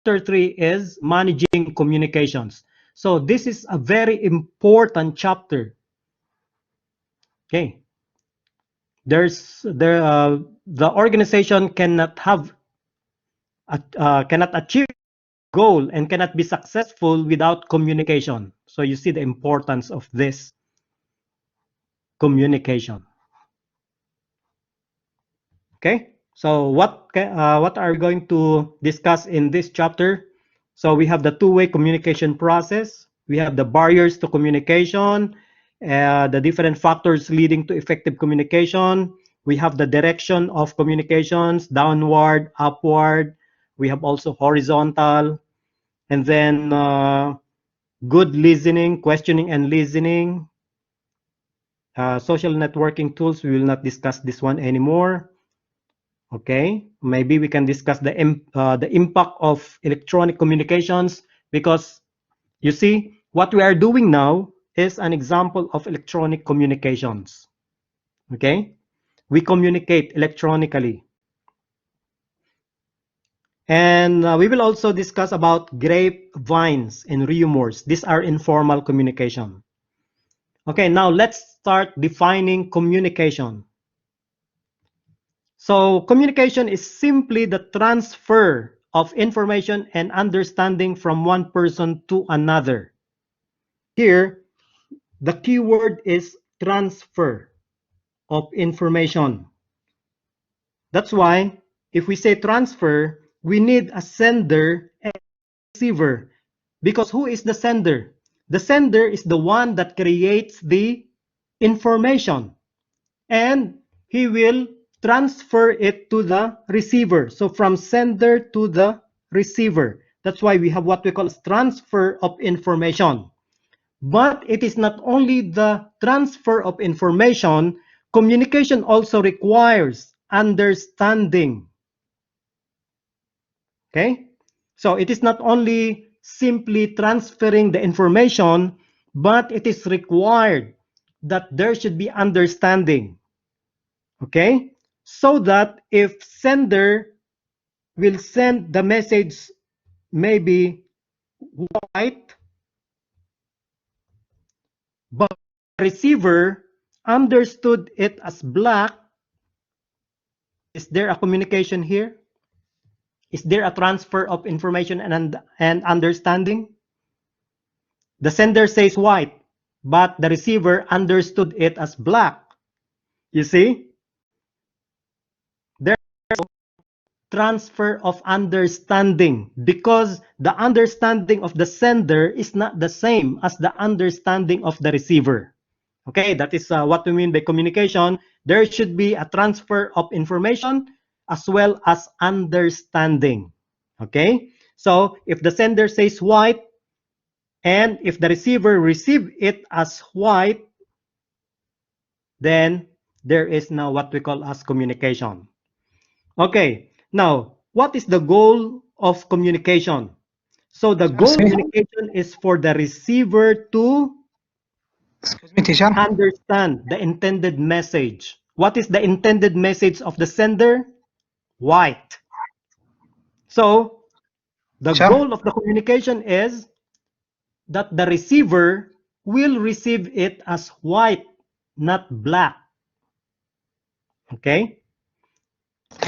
chapter 3 is managing communications. So this is a very important chapter. Okay. The organization cannot achieve goal and cannot be successful without communication. So you see the importance of this communication. Okay. So what are we going to discuss in this chapter? So we have the two-way communication process. We have the barriers to communication, the different factors leading to effective communication. We have the direction of communications, downward, upward. We have also horizontal, and then good listening, questioning and listening. Social networking tools, we will not discuss this one anymore. Okay, maybe we can discuss the impact of electronic communications, because you see what we are doing now is an example of electronic communications. Okay, we communicate electronically, and we will also discuss about grapevines and rumors. These are informal communication. Okay, now let's start defining communication. So communication is simply the transfer of information and understanding from one person to another. Here, the keyword is transfer of information. That's why if we say transfer, we need a sender and receiver. Because who is the sender? The sender is the one that creates the information, and he will transfer it to the receiver. So from sender to the receiver. That's why we have what we call transfer of information. But it is not only the transfer of information, communication also requires understanding. Okay? So it is not only simply transferring the information, but it is required that there should be understanding. Okay? So that if sender will send the message maybe white, but receiver understood it as black, is there a communication here? Is there a transfer of information and understanding? The sender says white, but the receiver understood it as black. You see? There's transfer of understanding, because the understanding of the sender is not the same as the understanding of the receiver. Okay, that is what we mean by communication. There should be a transfer of information as well as understanding. Okay, so if the sender says white and if the receiver receive it as white, then there is now what we call as communication. Okay, now what is the goal of communication? So the goal of communication is for the receiver to understand the intended message. What is the intended message of the sender? White. So the goal of the communication is that the receiver will receive it as white, not black. Okay?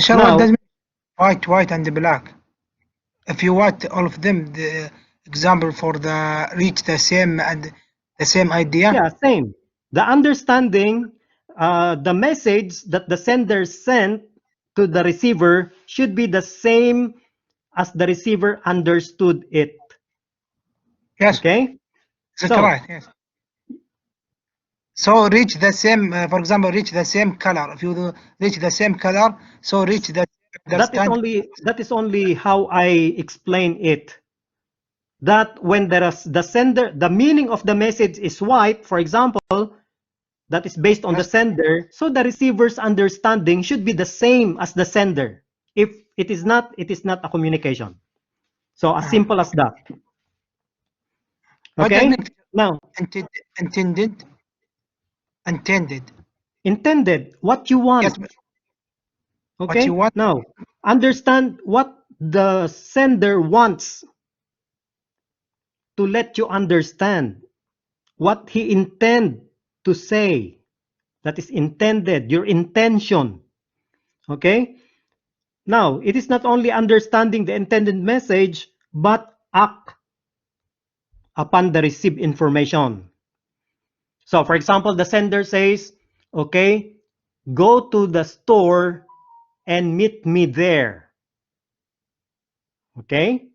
Now, what does mean white and black? If you want all of them, the example for the reach the same and the same idea. Yeah, same. The understanding, the message that the sender sent to the receiver should be the same as the receiver understood it. Yes. Okay? That's right. Yes. So reach the same, for example, reach the same color. If you do reach the same color, so reach the that is only how I explain it. That when there is the sender, the meaning of the message is white, for example, that is based on the sender, so the receiver's understanding should be the same as the sender. If it is not, it is not a communication. So as simple as that. Okay? Now, intended. What you want. Yes. Okay? Now, understand what the sender wants to let you understand what he intend to say. That is intended, your intention. Okay? Now, it is not only understanding the intended message, but act upon the received information. So, for example, the sender says, okay, go to the store and meet me there. Okay?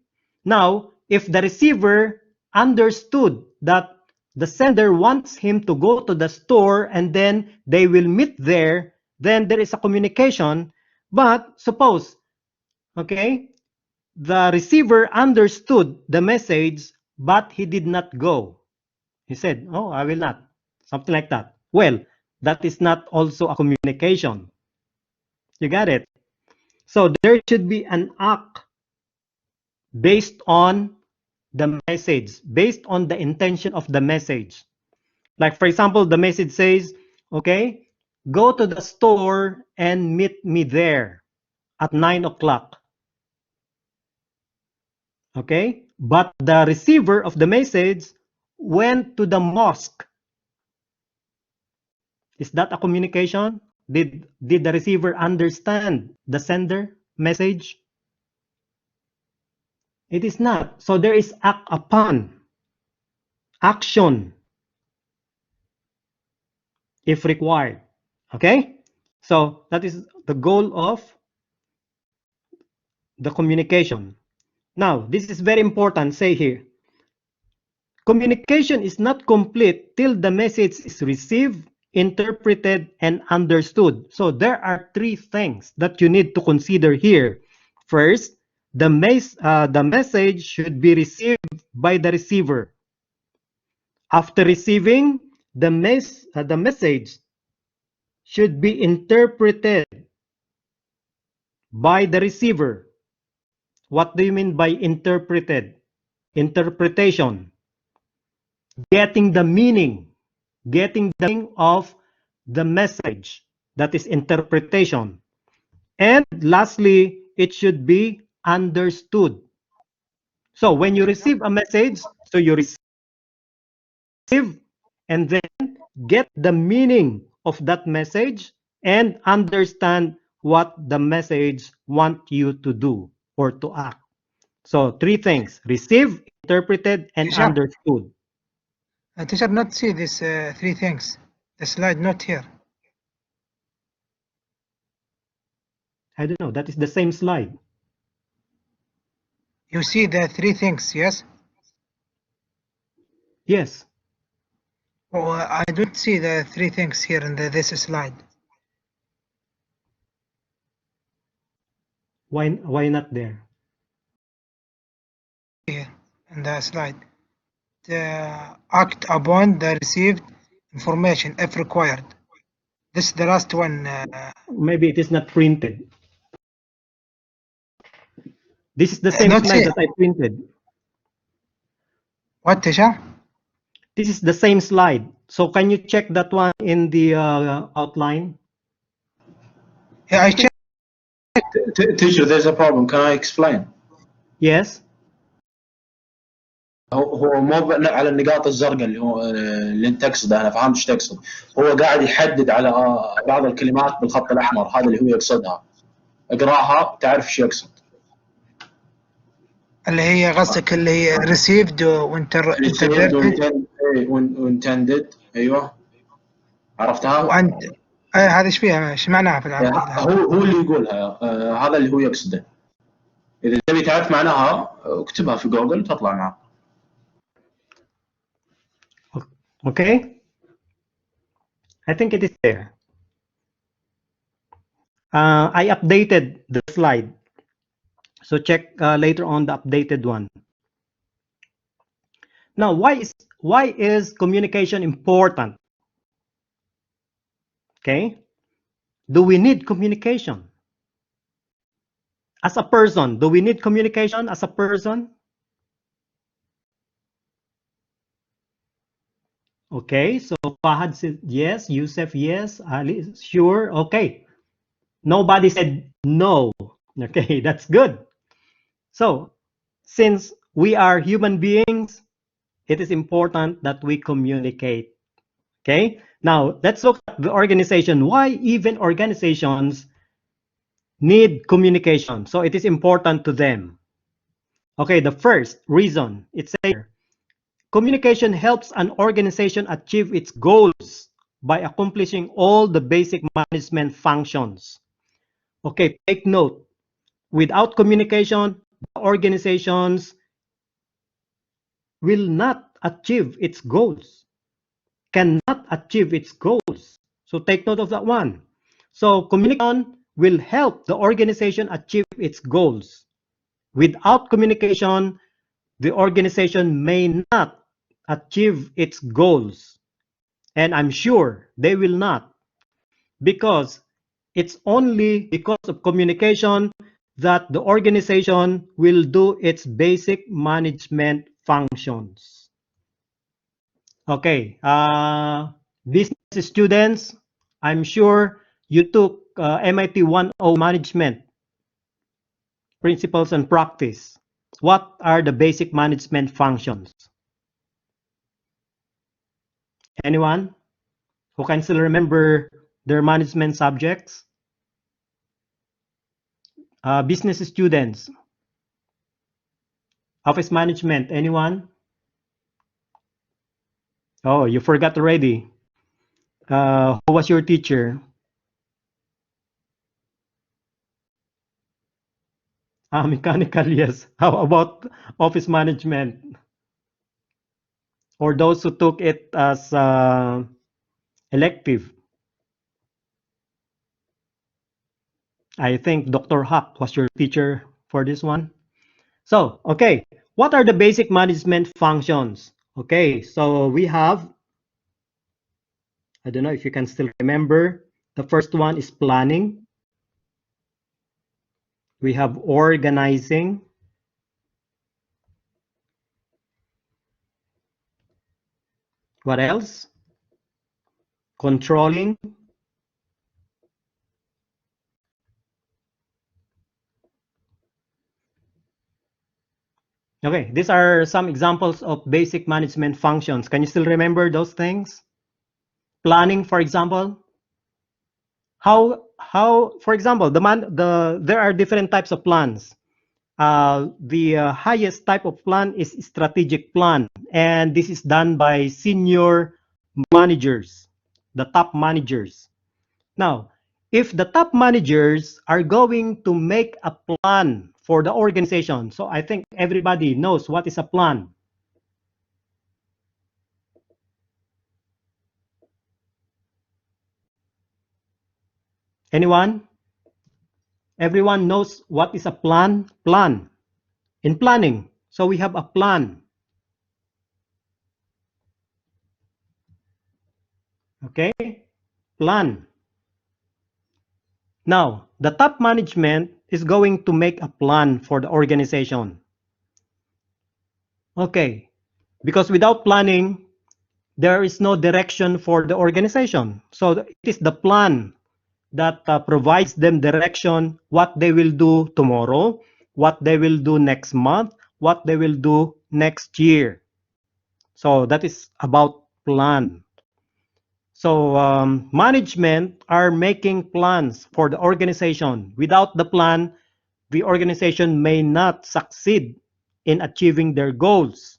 Now, if the receiver understood that the sender wants him to go to the store and then they will meet there, then there is a communication. But suppose, okay, the receiver understood the message, but he did not go. He said, oh, I will not. Something like that. Well, that is not also a communication. You got it? So there should be an act based on the message, based on the intention of the message. Like, for example, the message says, okay, go to the store and meet me there at 9 o'clock. Okay, but the receiver of the message went to the mosque. Is that a communication? Did the receiver understand the sender message? It is not. So there is act upon, action if required. Okay? So that is the goal of the communication. Now, this is very important. Say here, communication is not complete till the message is received, interpreted, and understood. So there are three things that you need to consider here. First, the message should be received by the receiver. After receiving, the message should be interpreted by the receiver. What do you mean by interpreted? Interpretation. Getting the meaning of the message. That is interpretation. And lastly, it should be understood. So when you receive a message, so you receive and then get the meaning of that message and understand what the message wants you to do or to act. So three things: receive, interpreted, and understood. Teacher, not see these three things. The slide not here. I don't know. That is the same slide. You see the three things, yes? Yes. Oh, I don't see the three things here in this slide. Why not there? Here in the slide. Act upon the received information if required. This is the last one. Maybe it is not printed. This is the same slide that I printed. What, teacher? This is the same slide. So can you check that one in the outline? Yeah, I checked. Teacher, there's a problem. Can I explain? Yes. هو مو على النقاط الزرقاء اللي انت تقصده، انا فهمت ايش تقصد. هو قاعد يحدد على بعض الكلمات بالخط الاحمر، هذا اللي هو يقصدها. اقراها تعرف ايش يقصد. اللي هي قصدك اللي هي received وintended. ايوه عرفتها؟ وانت هذا ايش فيها؟ ايش معناها في العربي؟ هو اللي يقولها. هذا اللي هو يقصده. اذا تبي تعرف معناها اكتبها في جوجل تطلع معك. Okay. I think it is there. I updated the slide. So check later on the updated one. Now, why is communication important? Okay. Do we need communication? As a person, do we need communication as a person? Okay, so Fahad said yes, Yusuf yes, Ali sure. Okay, nobody said no. Okay, that's good. So, since we are human beings, it is important that we communicate. Okay? Now, let's look at the organization. Why even organizations need communication? So, it is important to them. Okay, the first reason, it's here. Communication helps an organization achieve its goals by accomplishing all the basic management functions. Okay, take note. Without communication, organizations will not achieve its goals, cannot achieve its goals. So take note of that one. So communication will help the organization achieve its goals. Without communication, the organization may not achieve its goals. And I'm sure they will not, because it's only because of communication that the organization will do its basic management functions. Okay, business students, I'm sure you took MIT 101 Management Principles and Practice. What are the basic management functions? Anyone who can still remember their management subjects? Business students, office management, anyone? Oh, you forgot already. Who was your teacher? Mechanical, yes. How about office management? Or those who took it as elective? I think Dr. Huck was your teacher for this one. So, okay, what are the basic management functions? Okay, so we have, I don't know if you can still remember, the first one is planning. We have organizing. What else? Controlling. Okay, these are some examples of basic management functions. Can you still remember those things? Planning, for example. For example, there are different types of plans. The highest type of plan is strategic plan, and this is done by senior managers, the top managers. Now, if the top managers are going to make a plan for the organization, so I think everybody knows what is a plan. Anyone? Everyone knows what is a plan? Plan. In planning, so we have a plan. Okay? Plan. Now, the top management is going to make a plan for the organization. Okay. Because without planning, there is no direction for the organization. So it is the plan that provides them direction, what they will do tomorrow, what they will do next month, what they will do next year. So that is about plan. So management are making plans for the organization. Without the plan, the organization may not succeed in achieving their goals.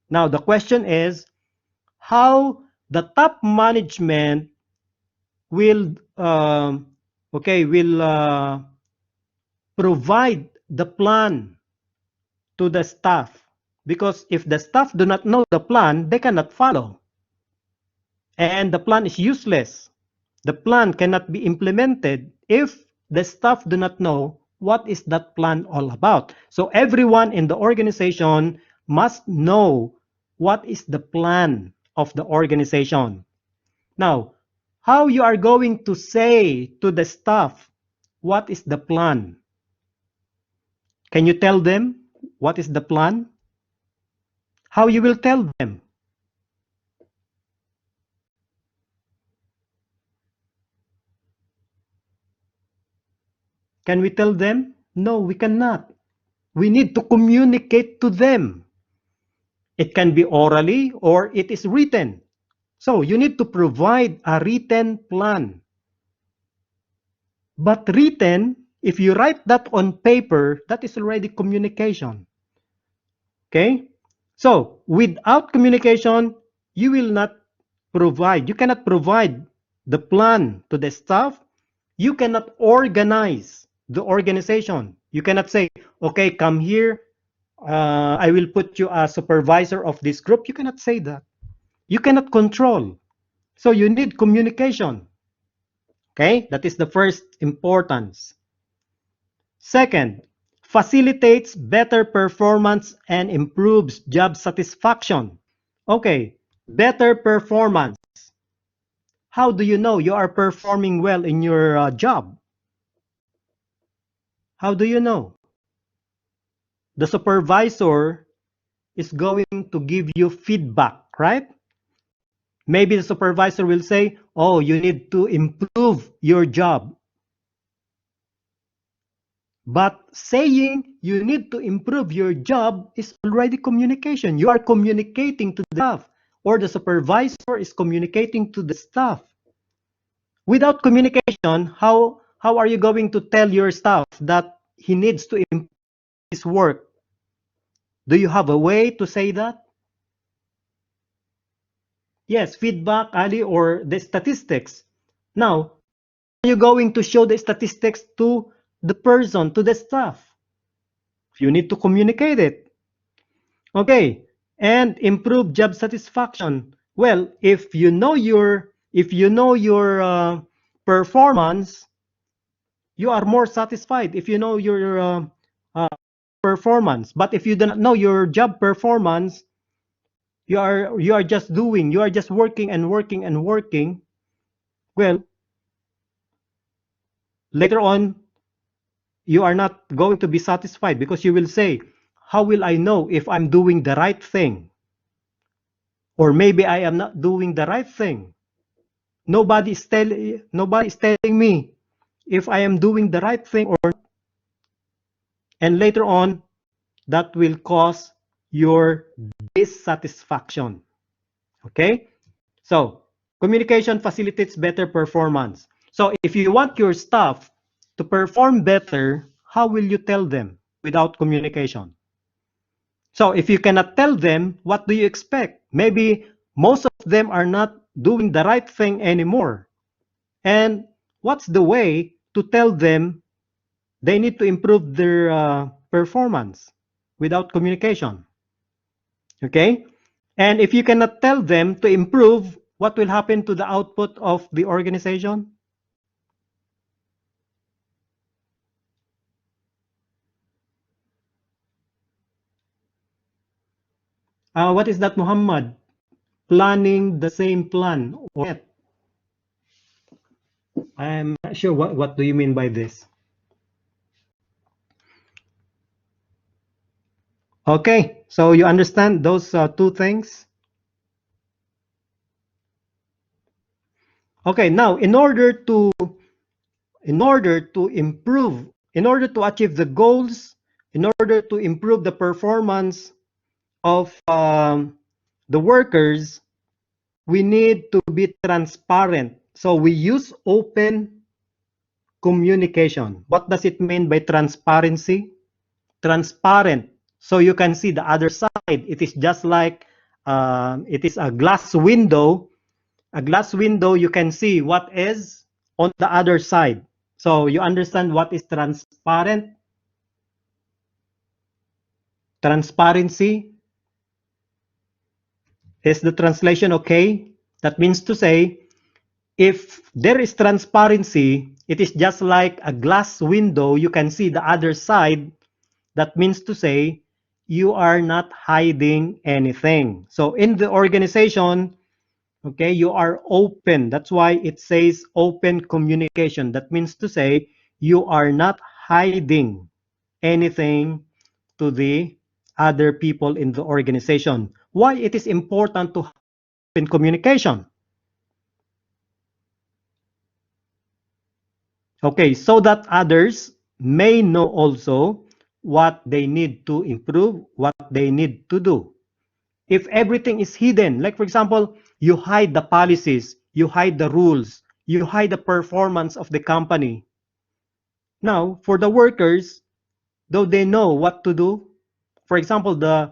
Now the question is how the top management will provide the plan to the staff, because if the staff do not know the plan, they cannot follow, and the plan is useless. The plan cannot be implemented if the staff do not know what is that plan all about. So everyone in the organization must know what is the plan of the organization. Now, how you are going to say to the staff what is the plan? Can you tell them what is the plan? How you will tell them? Can we tell them? No, we cannot. we need to communicate to them. It can be orally or it is written. So you need to provide a written plan. But written, if you write that on paper, that is already communication. Okay? So without communication, you will not provide. You cannot provide the plan to the staff. You cannot organize the organization. You cannot say, okay, come here. I will put you as supervisor of this group. You cannot say that. You cannot control. So you need communication. Okay, that is the first importance. Second, facilitates better performance and improves job satisfaction. Okay, better performance. How do you know you are performing well in your job? How do you know? The supervisor is going to give you feedback, right? Maybe the supervisor will say, oh, you need to improve your job. But saying you need to improve your job is already communication. You are communicating to the staff, or the supervisor is communicating to the staff. Without communication, how are you going to tell your staff that he needs to improve his work? Do you have a way to say that? Yes, feedback, Ali, or the statistics. Now, are you going to show the statistics to the person, to the staff? You need to communicate it. Okay, and improve job satisfaction. Well, if you know your performance, you are more satisfied if you know your performance. But if you do not know your job performance, you are just working and working and working. Well, later on, you are not going to be satisfied because you will say, how will I know if I'm doing the right thing? Or maybe I am not doing the right thing. Nobody is telling me if I am doing the right thing or not. And later on, that will cause your dissatisfaction. Okay? So, communication facilitates better performance. So, if you want your staff to perform better, how will you tell them without communication? So, if you cannot tell them, what do you expect? Maybe most of them are not doing the right thing anymore. And what's the way to tell them they need to improve their performance without communication? Okay? And if you cannot tell them to improve, what will happen to the output of the organization? What is that, Muhammad? Planning the same plan. I'm not sure what do you mean by this. Okay, so you understand those two things? Okay, now in order to improve, in order to achieve the goals, in order to improve the performance of the workers, we need to be transparent. So we use open communication. What does it mean by transparency? Transparent. So you can see the other side. It is just like it is a glass window. A glass window, you can see what is on the other side. So you understand what is transparent? Transparency. Is the translation okay? That means to say, if there is transparency, it is just like a glass window, you can see the other side. That means to say, you are not hiding anything. So in the organization, okay, you are open. That's why it says open communication. That means to say, you are not hiding anything to the other people in the organization. Why it is important to have open communication? Okay, so that others may know also what they need to improve, what they need to do. If everything is hidden, like for example, you hide the policies, you hide the rules, you hide the performance of the company. Now, for the workers, though they know what to do, for example, the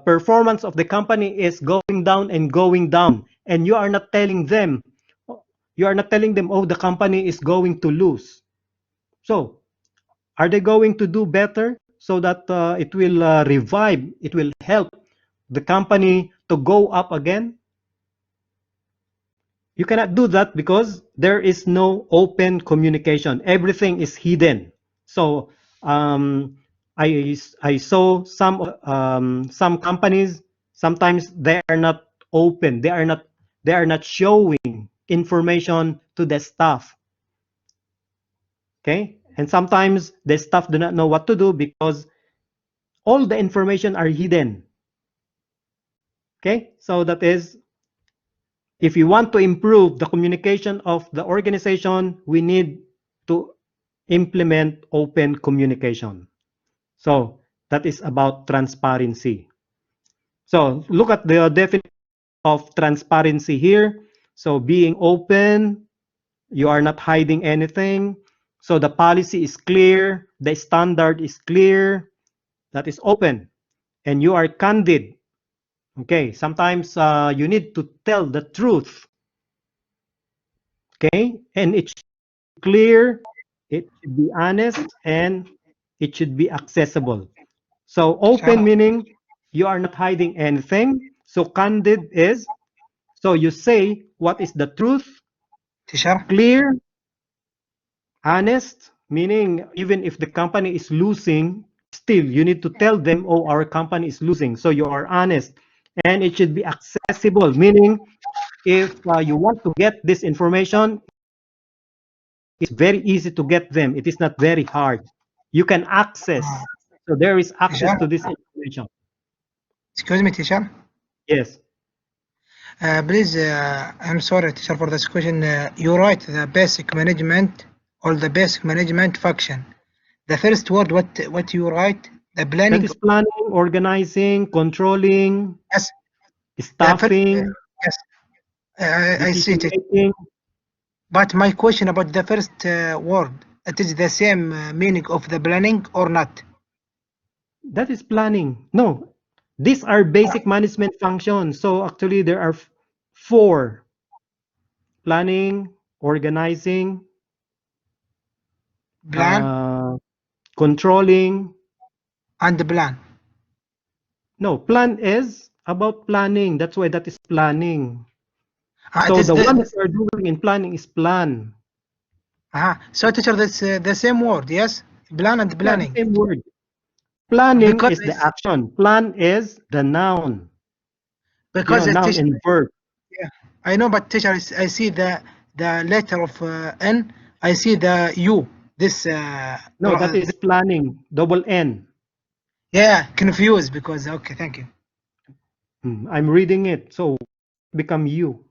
performance of the company is going down and going down, and you are not telling them, oh, the company is going to lose. So, are they going to do better so that it will revive, it will help the company to go up again? You cannot do that because there is no open communication. Everything is hidden. So I saw some companies, sometimes they are not open. They are not showing information to the staff. Okay, and sometimes the staff do not know what to do because all the information are hidden. Okay, so that is, if you want to improve the communication of the organization, we need to implement open communication. So that is about transparency. So look at the definition of transparency here. So being open, you are not hiding anything. So the policy is clear, the standard is clear, that is open, and you are candid. Okay, sometimes you need to tell the truth. Okay, and it's clear, it should be honest, and it should be accessible. So open meaning you are not hiding anything. So candid is, so you say what is the truth. Teacher? Clear, honest, meaning even if the company is losing, still you need to tell them, oh, our company is losing. So you are honest. And it should be accessible, meaning if you want to get this information, it's very easy to get them. It is not very hard. You can access. So there is access to this information. Excuse me, teacher. Yes. Please, I'm sorry, teacher, for this question. You write the basic management or the basic management function. The first word, what you write? The planning. That is planning, organizing, controlling, Yes. staffing. Yes. I see it. Decision-making. But my question about the first word, it is the same meaning of the planning or not? That is planning. No, these are basic management functions. So actually there are 4: planning, organizing, Plan controlling. and plan. No, plan is about planning. That's why that is planning. It So is the one that we are doing in planning is plan. So teacher, that's the same word, yes? Plan and planning. Yeah, the same word. Planning Because is the action. Plan is the noun. Because noun teacher, and verb. yeah, I know, but teacher, I see the letter of N. I see the U. This No, that is planning. Double N. yeah, confused because okay, thank you. I'm reading it, so become you.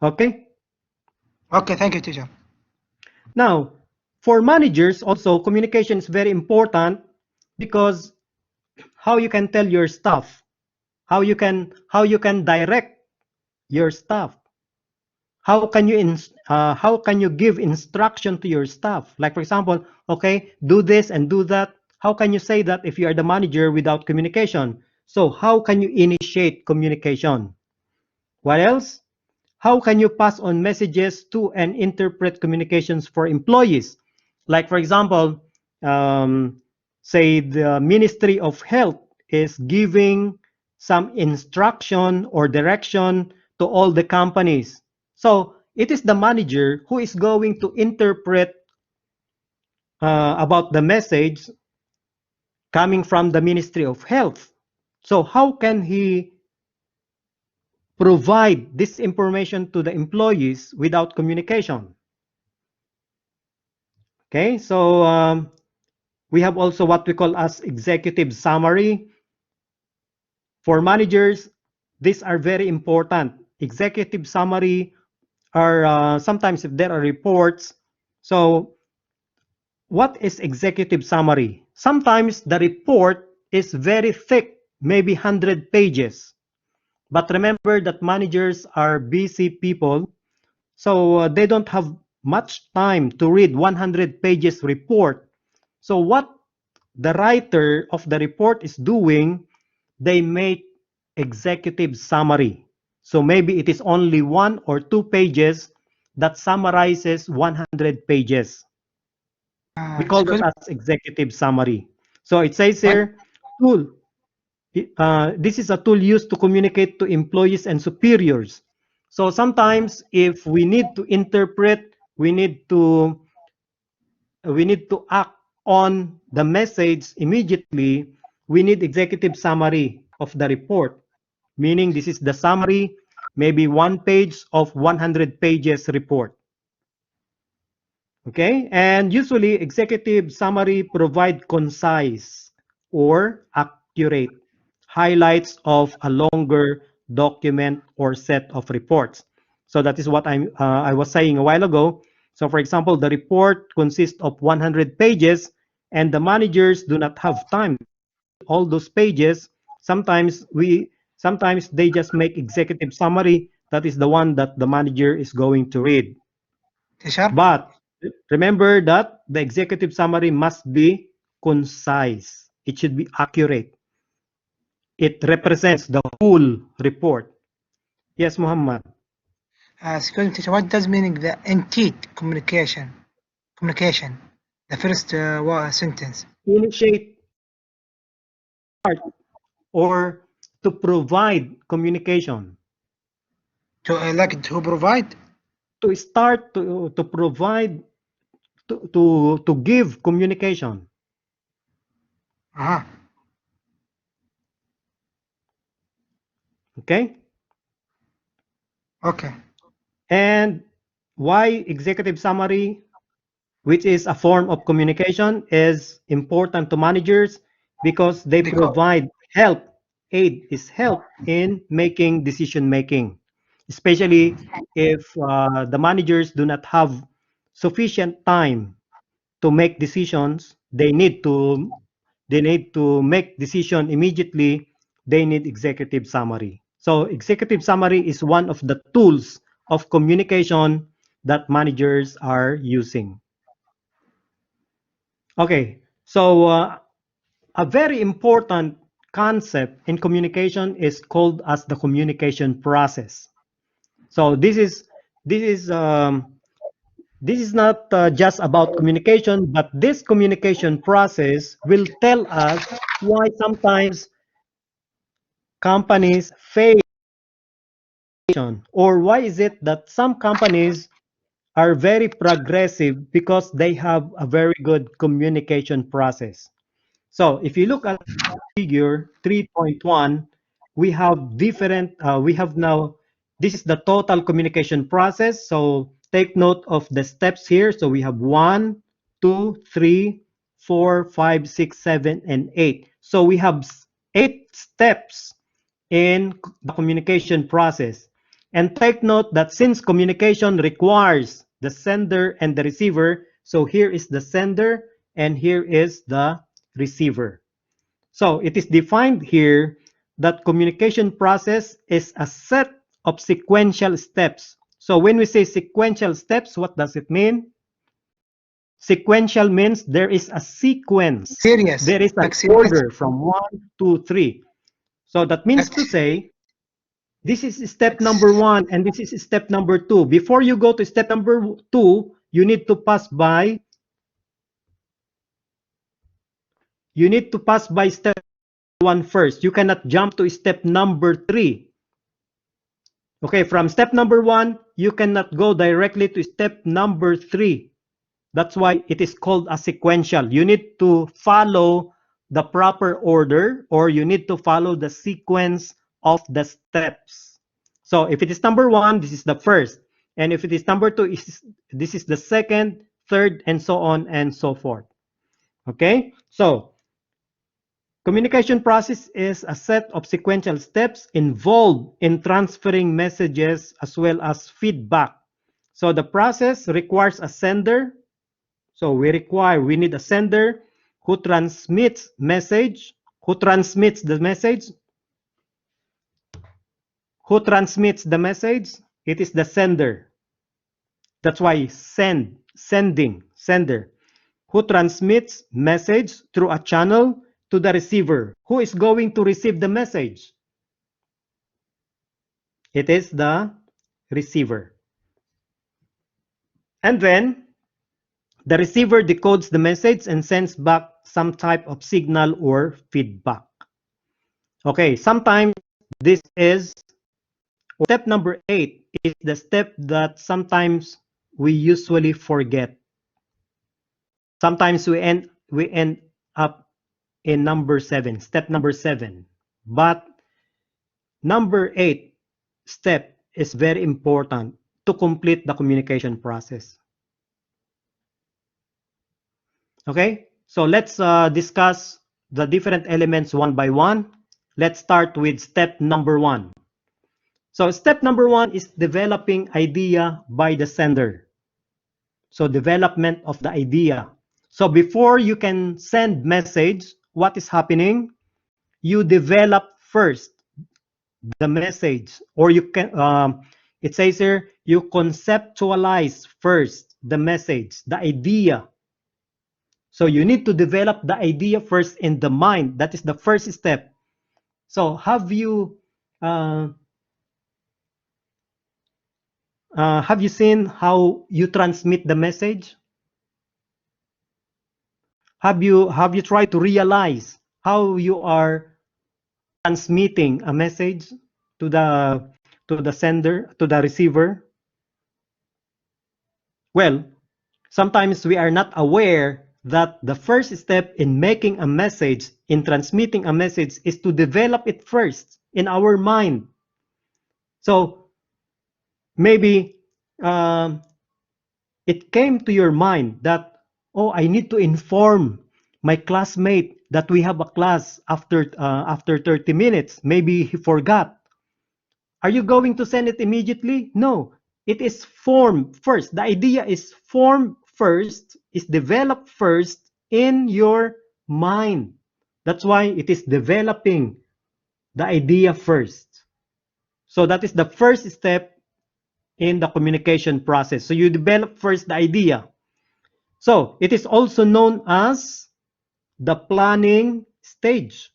Okay. Okay, thank you, teacher. Now, for managers, also communication is very important because how you can tell your staff, how you can direct your staff, how can you give instruction to your staff? Like for example, okay, do this and do that. How can you say that if you are the manager without communication? So how can you initiate communication? What else? How can you pass on messages to and interpret communications for employees? Like for example, say the Ministry of Health is giving some instruction or direction to all the companies. So it is the manager who is going to interpret about the message coming from the Ministry of Health. So how can he provide this information to the employees without communication? Okay, so we have also what we call as executive summary. For managers, these are very important. Executive summary are sometimes if there are reports. So what is executive summary? Sometimes the report is very thick, maybe 100 pages. But remember that managers are busy people, so they don't have much time to read 100 pages report. So what the writer of the report is doing, they make executive summary. So maybe it is only 1 or 2 pages that summarizes 100 pages. We call Excuse that as executive summary. So it says me. here, tool. This is a tool used to communicate to employees and superiors. So sometimes if we need to interpret, we need to act on the message immediately, we need executive summary of the report, meaning this is the summary, maybe 1 page of 100 pages report. Okay, and usually executive summary provide concise or accurate highlights of a longer document or set of reports. So that is what I was saying a while ago. So for example, the report consists of 100 pages and the managers do not have time all those pages. Sometimes they just make executive summary, that is the one that the manager is going to read. T-shirt? But remember that the executive summary must be concise. It should be accurate. It represents the whole report. Yes, Muhammad. Excuse me, teacher, what does meaning the intent communication? Communication. The first sentence. Initiate or to provide communication. To like to provide. To start to provide to give communication. Uh-huh. Okay? Okay. And why executive summary, which is a form of communication, is important to managers? Because they provide help. Aid is help in making decision making, especially if the managers do not have sufficient time to make decisions. They need to make decision immediately. They need executive summary. So executive summary is one of the tools of communication that managers are using. Okay, so a very important concept in communication is called as the communication process. So this is not just about communication, but this communication process will tell us why sometimes companies fail, or why is it that some companies are very progressive because they have a very good communication process. So if you look at figure 3.1, we have different, we have now, this is the total communication process. So take note of the steps here. So we have 1, 2, 3, 4, 5, 6, 7, and 8. So we have 8 steps in the communication process. And take note that since communication requires the sender and the receiver, so here is the sender and here is the receiver. So it is defined here that communication process is a set of sequential steps. So when we say sequential steps, what does it mean? Sequential means there is a sequence. Serious. There is an Like serious. order from 1, 2, 3. So that means to say, this is step number 1 and this is step number 2. Before you go to step number 2, you need to pass by step 1 first. You cannot jump to step number 3. Okay, from step number 1, you cannot go directly to step number 3. That's why it is called a sequential. You need to follow the proper order, or you need to follow the sequence of the steps. So if it is number 1, this is the first. And if it is number 2, this is the second, third, and so on and so forth. Okay, so communication process is a set of sequential steps involved in transferring messages as well as feedback. So the process requires a sender. So we need a sender who transmits message. Who transmits the message? Who transmits the message? It is the sender. That's why sending, sender. Who transmits message through a channel to the receiver. Who is going to receive the message? It is the receiver. And then the receiver decodes the message and sends back some type of signal or feedback. Okay, sometimes this is step number 8 is the step that sometimes we usually forget. Sometimes we end up in number 7, step number 7. But number 8 step is very important to complete the communication process. Okay, so let's discuss the different elements one by one. Let's start with step number 1. So step number 1 is developing idea by the sender. So development of the idea. So before you can send message, what is happening? You develop first the message, or you can, it says here, you conceptualize first the message, the idea. So you need to develop the idea first in the mind. That is the first step. So have you seen how you transmit the message? Have you tried to realize how you are transmitting a message to the sender, to the receiver? Well, sometimes we are not aware that the first step in making a message, in transmitting a message, is to develop it first in our mind. So maybe it came to your mind that, oh, I need to inform my classmate that we have a class after 30 minutes. Maybe he forgot. Are you going to send it immediately? No. It is formed first. The idea is formed first, is developed first in your mind. That's why it is developing the idea first. So that is the first step in the communication process. So you develop first the idea. So it is also known as the planning stage.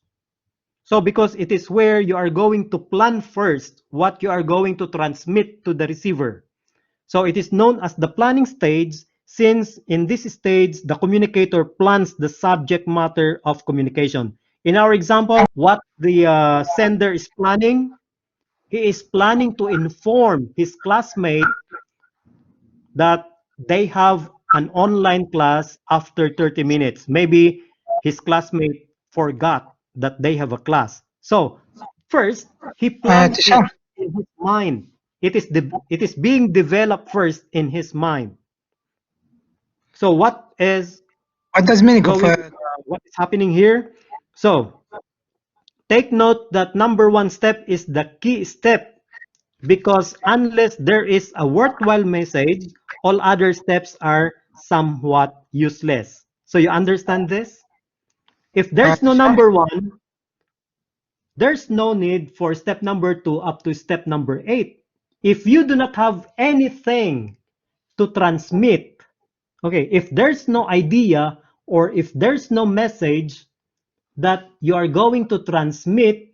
So because it is where you are going to plan first what you are going to transmit to the receiver. So it is known as the planning stage, since in this stage, the communicator plans the subject matter of communication. In our example, what the sender is planning, he is planning to inform his classmate that they have an online class after 30 minutes. Maybe his classmate forgot that they have a class. So first, he plans it Tisham, in his mind. It is being developed first in his mind. So what is what does meaning of what is happening here? So take note that number 1 step is the key step, because unless there is a worthwhile message, all other steps are somewhat useless. So you understand this? If there's no number 1, there's no need for step number 2 up to step number 8. If you do not have anything to transmit, okay, if there's no idea or if there's no message that you are going to transmit,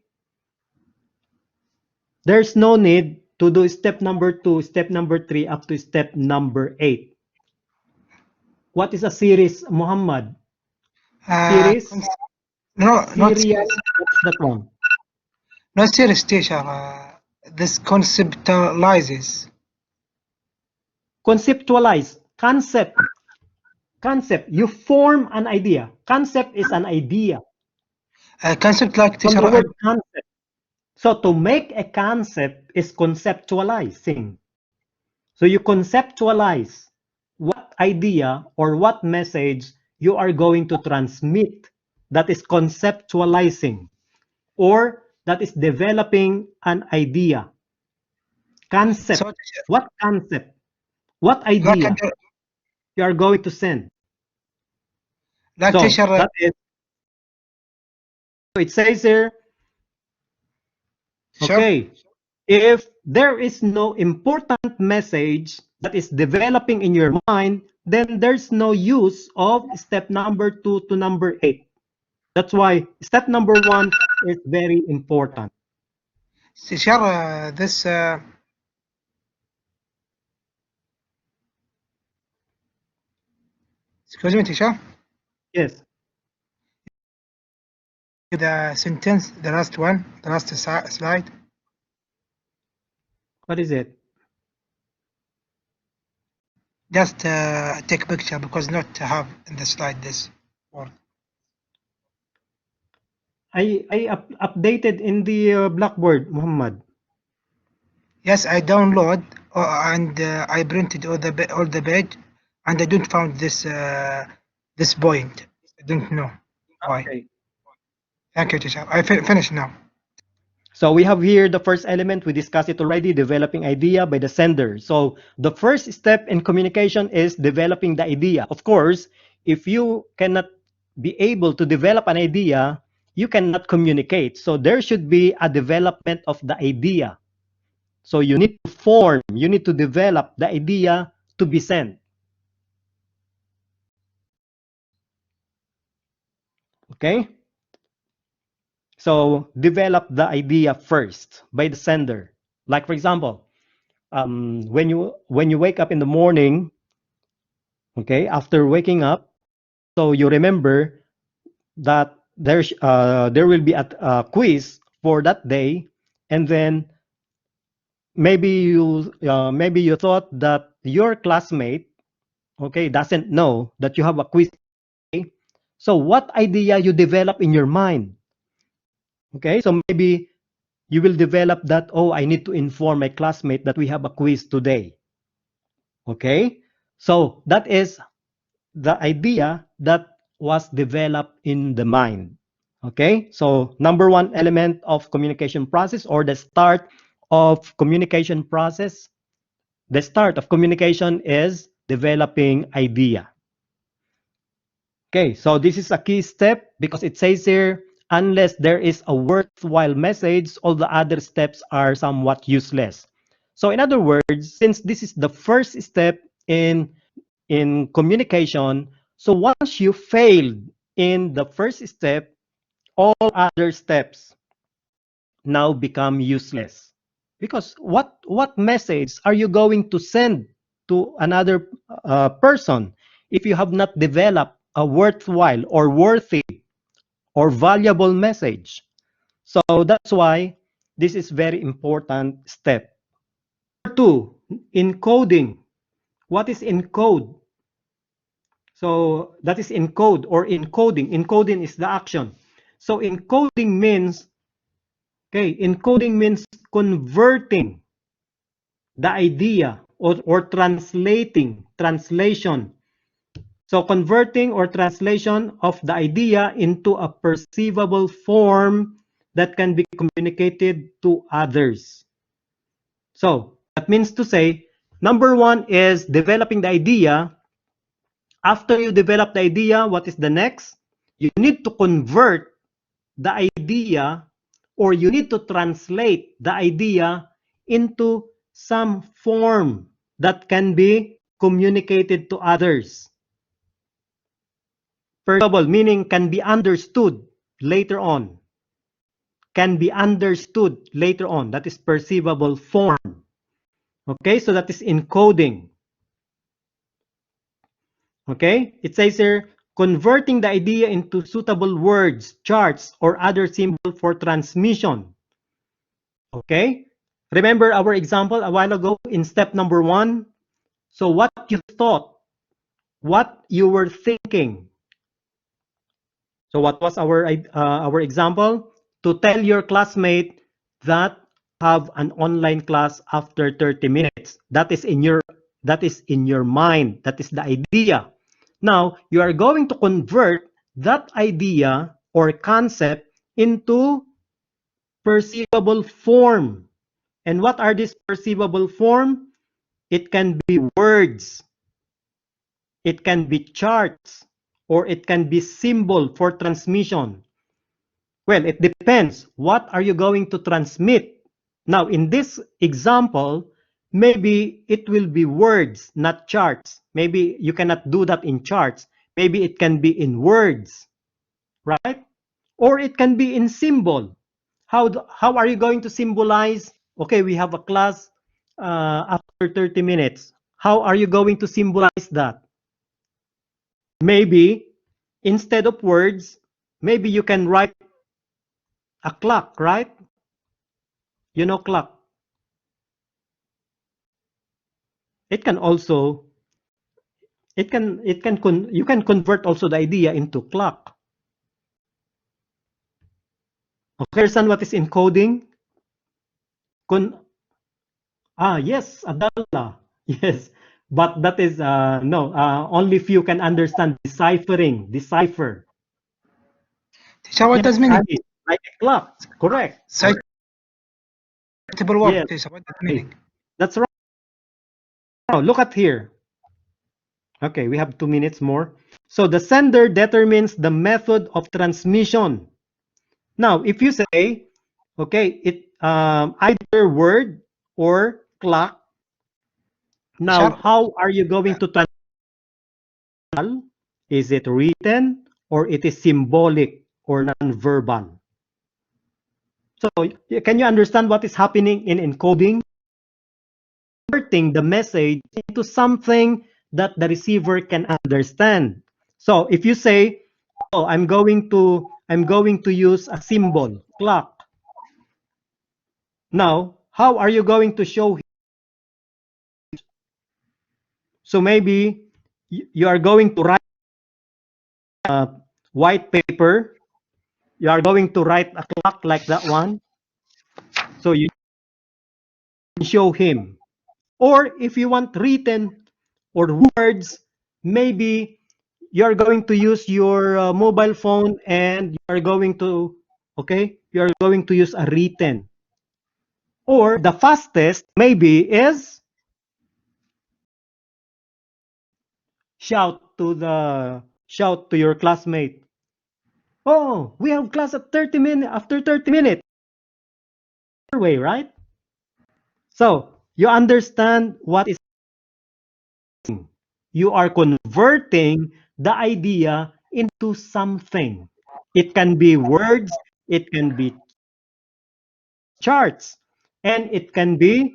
there's no need to do step number 2, step number 3, up to step number 8. What is a series, Muhammad? Series? No, not Serial? What's that one? not serious, teacher. This conceptualizes. Conceptualize. Concept. Concept. You form an idea. Concept is an idea. Concept like From teacher. the word concept. So to make a concept is conceptualizing. So you conceptualize what idea or what message you are going to transmit. That is conceptualizing, or that is developing an idea. Concept. So, What concept? What like idea you are going to send? Like So teacher, that is, so it says here, sure. okay, if there is no important message that is developing in your mind, then there's no use of step number 2 to number 8. That's why step number 1 is very important. Teacher, this excuse me, teacher. Yes. The sentence, the last one, the last slide. What is it? Just take picture because not to have in the slide this word. I updated in the Blackboard, Muhammad. Yes, I download and I printed all the page, and I don't found this this point. I don't know why. Okay. Thank you, teacher. I finished now. So we have here the first element, we discussed it already, developing idea by the sender. So the first step in communication is developing the idea. Of course, if you cannot be able to develop an idea, you cannot communicate. So there should be a development of the idea. So you need to form, you need to develop the idea to be sent. Okay? So develop the idea first by the sender. Like for example, when you wake up in the morning, okay, after waking up, so you remember that there will be a quiz for that day, and then maybe you thought that your classmate, okay, doesn't know that you have a quiz. Okay? So what idea you develop in your mind? Okay, so maybe you will develop that, oh, I need to inform my classmate that we have a quiz today. Okay, so that is the idea that was developed in the mind. Okay, so number one element of communication process, or the start of communication process, the start of communication is developing idea. Okay, so this is a key step because it says here, unless there is a worthwhile message, all the other steps are somewhat useless. So in other words, since this is the first step in communication, so once you failed in the first step, all other steps now become useless. Because what message are you going to send to another person if you have not developed a worthwhile or worthy or valuable message? So that's why this is very important step. Number 2, encoding. What is encode? So that is encode or encoding. Encoding is the action. So encoding means, okay, encoding means converting the idea or translation. So converting or translation of the idea into a perceivable form that can be communicated to others. So that means to say, number 1 is developing the idea. After you develop the idea, what is the next? You need to convert the idea, or you need to translate the idea into some form that can be communicated to others. Perceivable, meaning can be understood later on. Can be understood later on. That is perceivable form. Okay, so that is encoding. Okay, it says here, converting the idea into suitable words, charts, or other symbol for transmission. Okay, remember our example a while ago in step number 1. So what you thought, what you were thinking. So what was our example? To tell your classmate that have an online class after 30 minutes. That is in your mind. That is the idea. Now, you are going to convert that idea or concept into perceivable form. And what are these perceivable form? It can be words. It can be charts, or it can be symbol for transmission. Well, it depends. What are you going to transmit? Now, in this example, maybe it will be words, not charts. Maybe you cannot do that in charts. Maybe it can be in words, right? Or it can be in symbol. How are you going to symbolize? Okay, we have a class after 30 minutes. How are you going to symbolize that? Maybe instead of words, maybe you can write a clock, right? You know clock. It can also you can convert also the idea into clock. Okay, understand what is encoding? Yes, Adala. Yes, but that is no. Only few can understand deciphering. Decipher. Teacher, what does meaning? Like a clock. Correct. Citable word, Yes. teacher. What does meaning? That's right. Now look at here. Okay, we have 2 minutes more. So the sender determines the method of transmission. Now, if you say, okay, either word or clock. Now, Teacher, how are you going to transmit? Is it written or it is symbolic or non-verbal? So, can you understand what is happening in encoding? Converting the message into something that the receiver can understand. So, if you say, "Oh, I'm going to use a symbol, clock." Now, how are you going to show him? So maybe you are going to write a white paper. You are going to write a clock like that one. So you show him. Or if you want written or words, maybe you're going to use your mobile phone and you're going to, okay, you're going to use a written. Or the fastest maybe is shout to your classmate. Oh, we have class at 30 minutes after 30 minutes. Way, right? So you understand what is you are converting the idea into something. It can be words, it can be charts, and it can be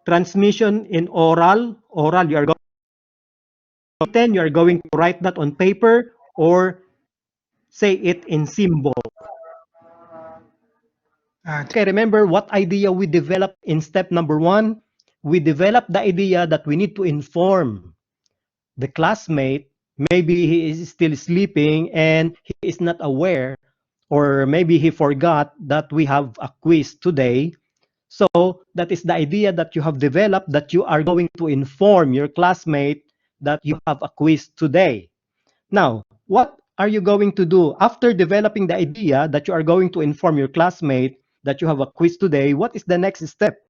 transmission in oral. Oral, you are going to write that on paper or say it in symbol. Okay, remember what idea we developed in step number 1? We developed the idea that we need to inform the classmate. Maybe he is still sleeping and he is not aware, or maybe he forgot that we have a quiz today. So that is the idea that you have developed, that you are going to inform your classmate that you have a quiz today. Now, what are you going to do after developing the idea that you are going to inform your classmate that you have a quiz today? What is the next step?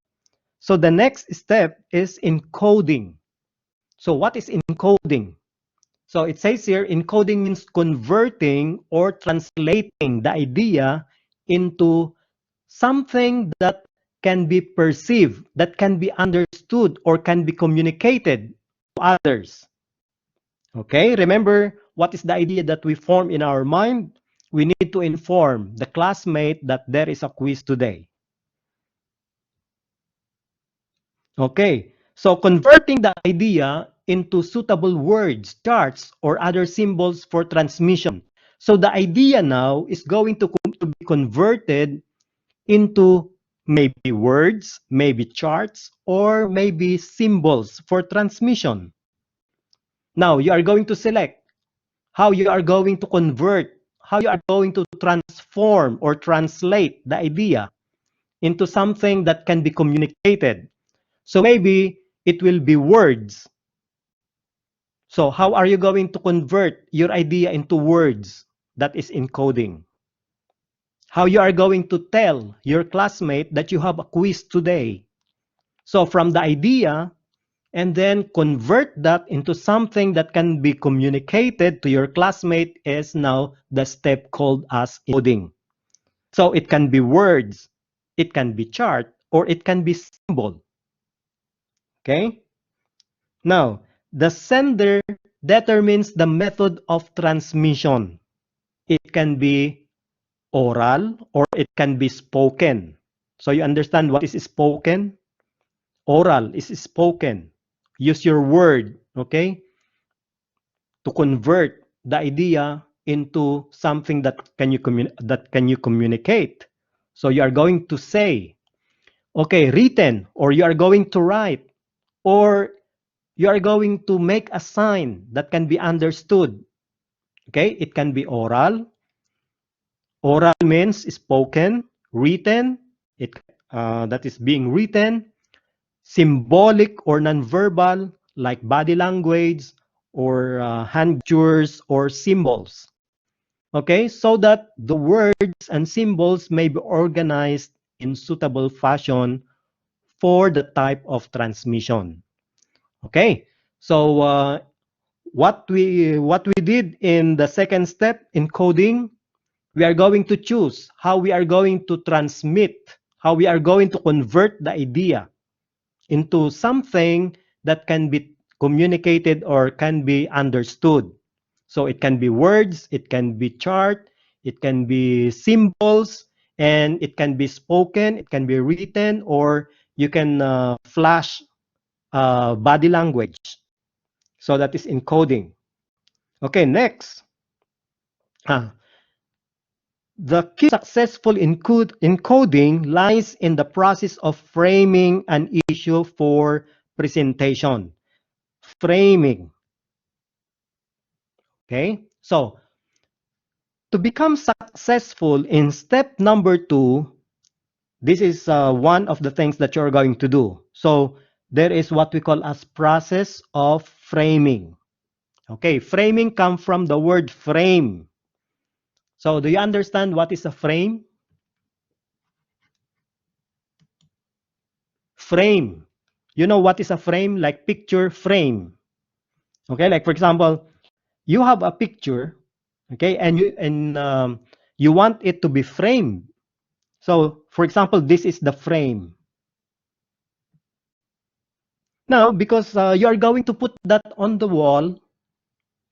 So the next step is encoding. So what is encoding? So it says here, encoding means converting or translating the idea into something that can be perceived, that can be understood, or can be communicated to others. Okay, remember what is the idea that we form in our mind? We need to inform the classmate that there is a quiz today. Okay, so converting the idea into suitable words, charts, or other symbols for transmission. So the idea now is going to be converted into maybe words, maybe charts, or maybe symbols for transmission. Now you are going to select how you are going to convert, how you are going to transform or translate the idea into something that can be communicated. So maybe it will be words. So how are you going to convert your idea into words? That is encoding. How you are going to tell your classmate that you have a quiz today. So from the idea and then convert that into something that can be communicated to your classmate is now the step called as encoding. So it can be words, it can be chart, or it can be symbol. Okay? Now, the sender determines the method of transmission. It can be oral or it can be spoken. So you understand what is spoken? Oral is spoken. Use your word, okay, to convert the idea into something that can you communicate. So you are going to say, okay, written, or you are going to write, or you are going to make a sign that can be understood. Okay, it can be oral. Oral means spoken, written, that is being written, symbolic or nonverbal, like body language or hand gestures or symbols. Okay, so that the words and symbols may be organized in suitable fashion for the type of transmission. Okay, so what we did in the second step, encoding, we are going to choose how we are going to transmit, how we are going to convert the idea into something that can be communicated or can be understood. So it can be words, it can be chart, it can be symbols, and it can be spoken, it can be written, or you can flash body language. So that is encoding. Okay, next. The key to successful encoding lies in the process of framing an issue for presentation. Framing. Okay, so to become successful in step number 2, this is one of the things that you're going to do. So there is what we call as process of framing. Okay, framing comes from the word frame. So do you understand what is a frame? Frame. You know what is a frame? Like picture frame. Okay, like for example, you have a picture, okay, and you want it to be framed. So, for example, this is the frame. Now, because you are going to put that on the wall,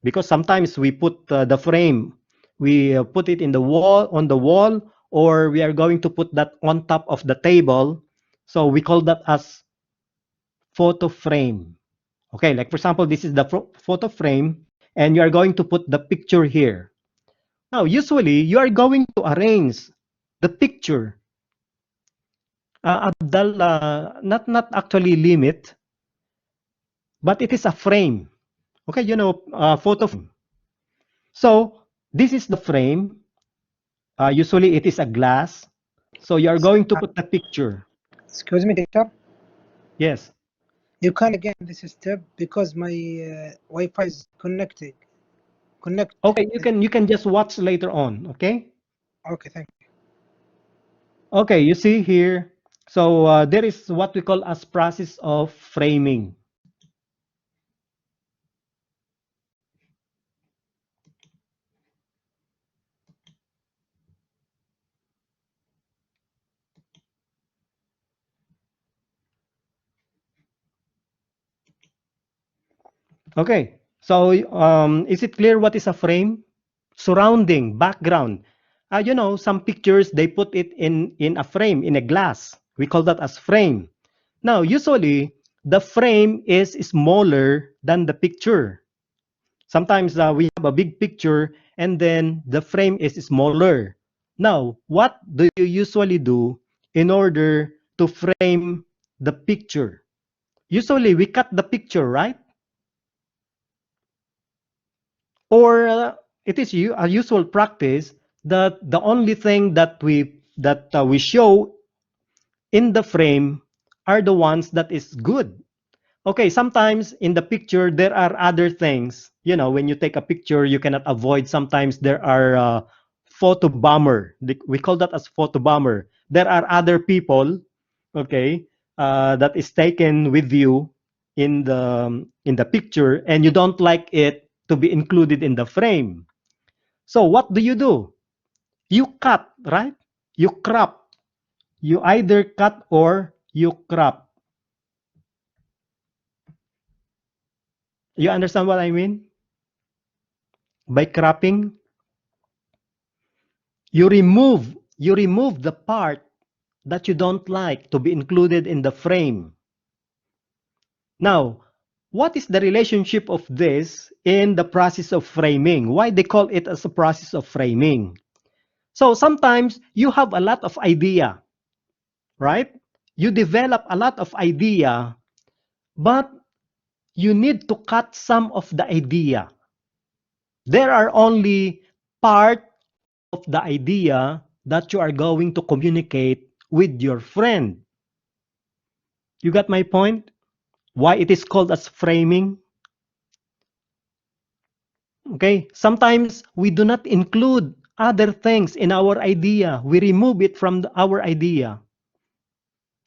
because sometimes we put the frame, we put it in the wall, on the wall, or we are going to put that on top of the table. So we call that as photo frame. Okay, like for example, this is the photo frame, and you are going to put the picture here. Now, usually, you are going to arrange the picture. Abdal, not actually limit, but it is a frame. Okay, you know, photo frame. So, this is the frame. Usually, it is a glass. So, you are going to put the picture. Excuse me, teacher. Yes. You can again this step because my Wi-Fi is connected. Okay, you can just watch later on. Okay. Okay, thank you. Okay, you see here. So there is what we call as process of framing. Okay, so is it clear what is a frame? Surrounding, background. You know, some pictures, they put it in a frame, in a glass. We call that as frame. Now, usually, the frame is smaller than the picture. Sometimes we have a big picture and then the frame is smaller. Now, what do you usually do in order to frame the picture? Usually, we cut the picture, right? Or it is a usual practice that the only thing that we show in the frame are the ones that is good. Okay, sometimes in the picture there are other things. You know, when you take a picture, you cannot avoid. Sometimes there are photo bomber. We call that as photo bomber. There are other people, okay, that is taken with you. in the picture and you don't like it to be included in the frame. So what do? You cut, right? You crop. You either cut or you crop. You understand what I mean? By cropping, you remove the part that you don't like to be included in the frame. Now, what is the relationship of this in the process of framing? Why they call it as a process of framing? So sometimes you have a lot of idea, right? You develop a lot of idea, but you need to cut some of the idea. There are only part of the idea that you are going to communicate with your friend. You got my point? Why it is called as framing? Okay, sometimes we do not include other things in our idea. We remove it from our idea.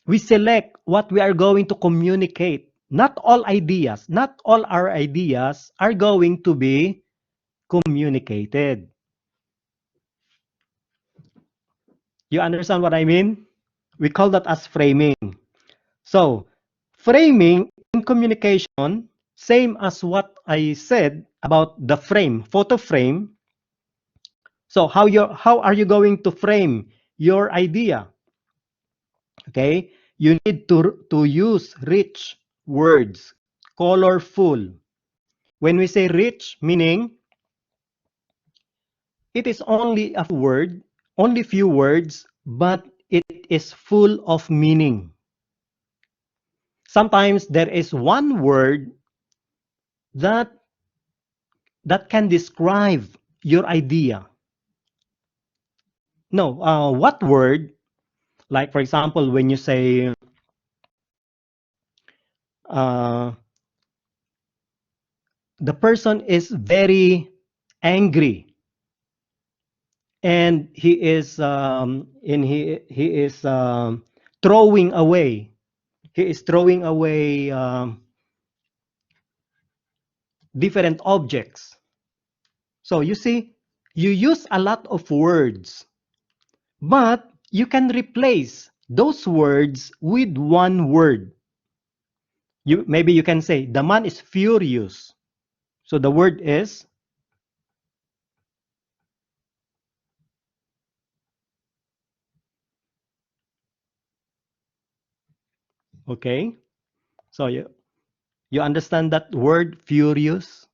We select what we are going to communicate. Not all ideas, not all our ideas are going to be communicated. You understand what I mean? We call that as framing. So, framing in communication, same as what I said about the frame, photo frame. So how are you going to frame your idea? Okay, you need to use rich words, colorful. When we say rich, meaning it is only a word, only few words, but it is full of meaning. Sometimes there is one word that can describe your idea. No, what word? Like for example, when you say the person is very angry and he is throwing away. He is throwing away different objects. So you see, you use a lot of words, but you can replace those words with one word. Maybe you can say the man is furious. So the word is okay. So you understand that word furious?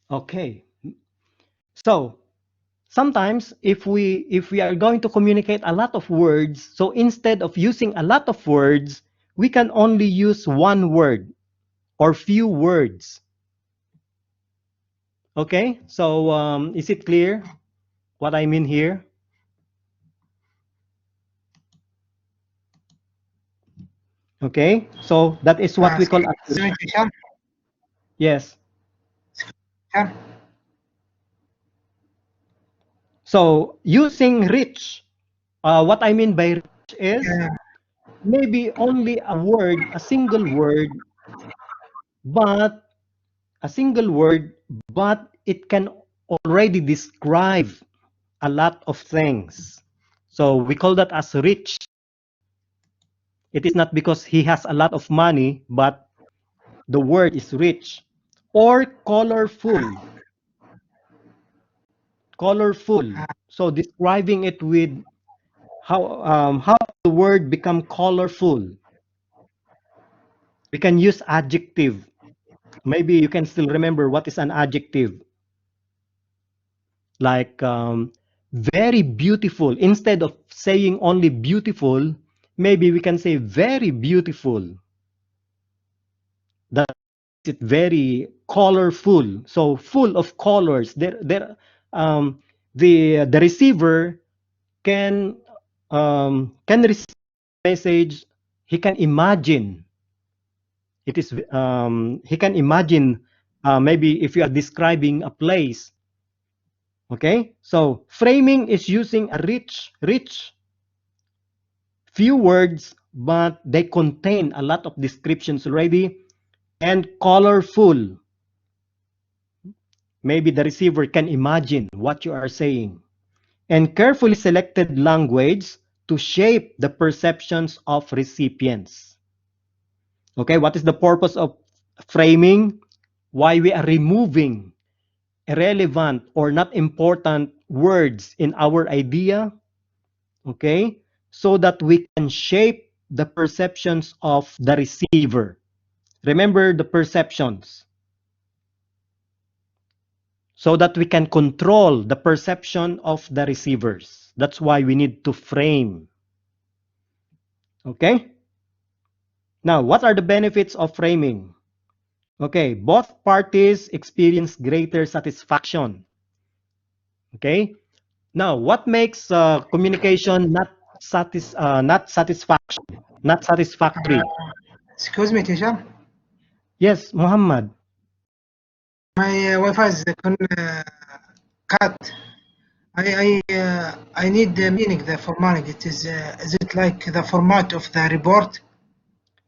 Okay. So sometimes if we are going to communicate a lot of words, so instead of using a lot of words, we can only use one word or few words. Okay? So is it clear what I mean here? Okay? So that is what we call yes. So using rich, what I mean by rich is maybe only a word, a single word, but it can already describe a lot of things. So we call that as rich. It is not because he has a lot of money, but the word is rich. Or colorful. Colorful. So describing it with how the word become colorful. We can use adjective. Maybe you can still remember what is an adjective. Like very beautiful. Instead of saying only beautiful, maybe we can say very beautiful. That it very colorful. So full of colors. The receiver can receive a message. He can imagine It is he can imagine maybe if you are describing a place. Okay, so framing is using a rich few words, but they contain a lot of descriptions already and colorful. Maybe the receiver can imagine what you are saying. And carefully selected language to shape the perceptions of recipients. Okay, what is the purpose of framing? Why we are removing irrelevant or not important words in our idea, okay, so that we can shape the perceptions of the receiver. Remember the perceptions, so that we can control the perception of the receivers. That's why we need to frame. Okay? Now, what are the benefits of framing? Okay, both parties experience greater satisfaction. Okay? Now, what makes communication not satisfactory? Excuse me, teacher. Yes, Muhammad. My Wi-Fi is cut. I need the meaning, the formatting. It is it like the format of the report?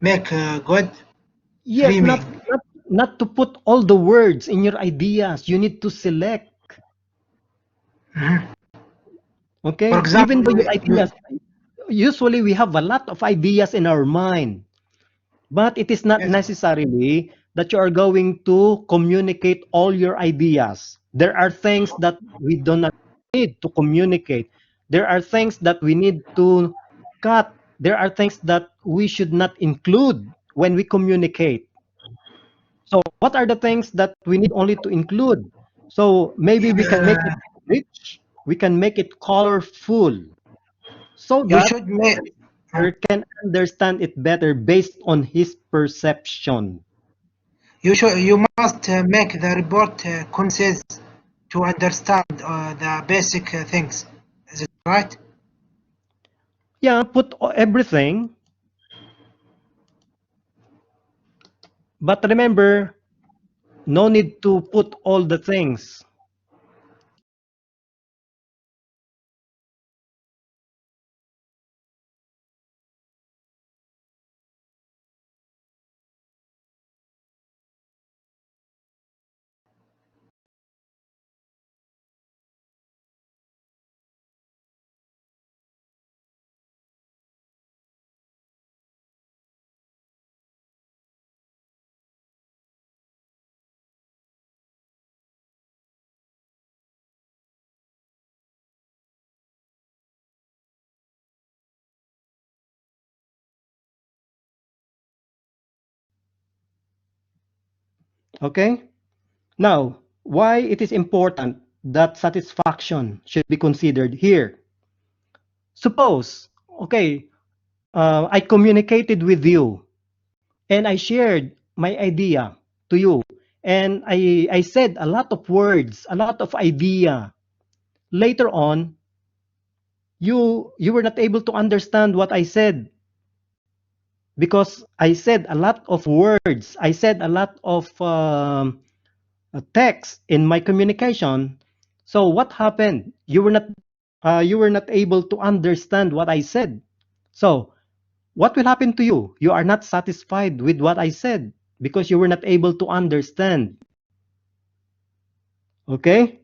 Make good Yes, framing. not to put all the words in your ideas. You need to select. Mhm. Okay, For example, even though your ideas, usually we have a lot of ideas in our mind, but it is not yes, necessarily that you are going to communicate all your ideas. There are things that we do not need to communicate. There are things that we need to cut. There are things that we should not include when we communicate. So what are the things that we need only to include? So maybe we can make uh, it rich, we can make it colorful, so you that should make. reader can understand it better based on his perception. You must make the report concise to understand the basic things. Is it right? Yeah, put everything, but remember, no need to put all the things. Okay? Now, why it is important that satisfaction should be considered here? Suppose, okay, I communicated with you and I shared my idea to you, and I said a lot of words, a lot of idea. Later on, you were not able to understand what I said because I said a lot of words. I said a lot of text in my communication. So what happened? You were not able to understand what I said. So what will happen to you? You are not satisfied with what I said because you were not able to understand. Okay?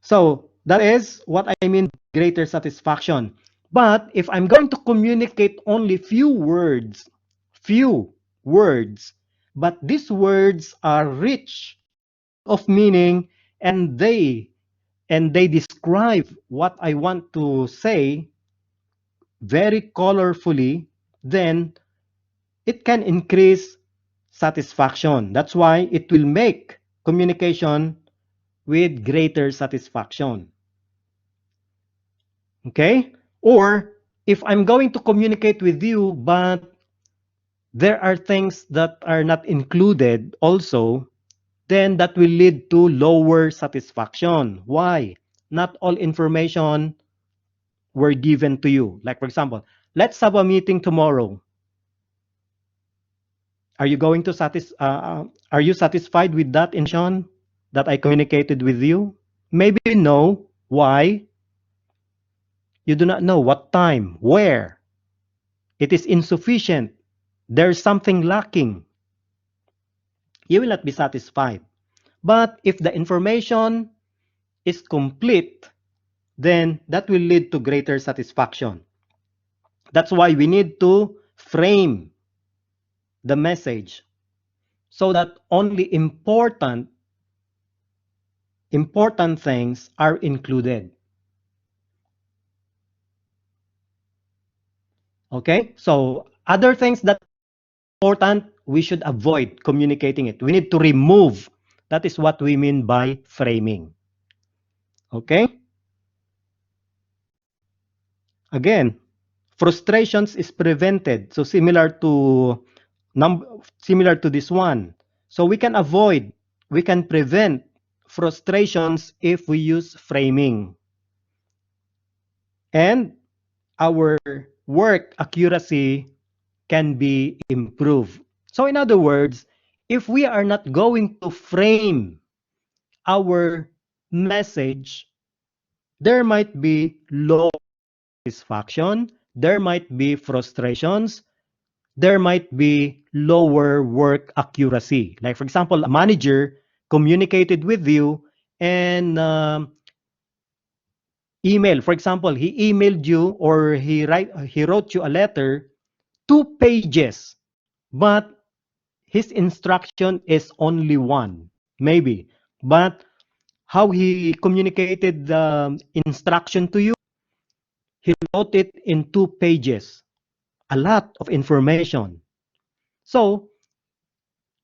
So that is what I mean greater satisfaction. But if I'm going to communicate only few words, but these words are rich of meaning, and they describe what I want to say very colorfully, then it can increase satisfaction. That's why it will make communication with greater satisfaction. Okay? Or if I'm going to communicate with you, but there are things that are not included also, then that will lead to lower satisfaction. Why? Not all information were given to you. Like, for example, let's have a meeting tomorrow. Are you going to are you satisfied with that information that I communicated with you? Maybe no. Why? You do not know what time, where. It is insufficient. There's something lacking. You will not be satisfied. But if the information is complete, then that will lead to greater satisfaction. That's why we need to frame the message so that only important things are included. Okay? So other things that are important, we should avoid communicating it. We need to remove. That is what we mean by framing. Okay? Again, frustrations is prevented. So similar to this one. So we can avoid, we can prevent frustrations if we use framing. And our work accuracy can be improved. So in other words, if we are not going to frame our message, there might be low satisfaction, there might be frustrations, there might be lower work accuracy. Like for example, a manager communicated with you and email. For example, he emailed you or he wrote you a letter, 2 pages, but his instruction is only 1, maybe. But how he communicated the instruction to you, he wrote it in 2 pages, a lot of information. So,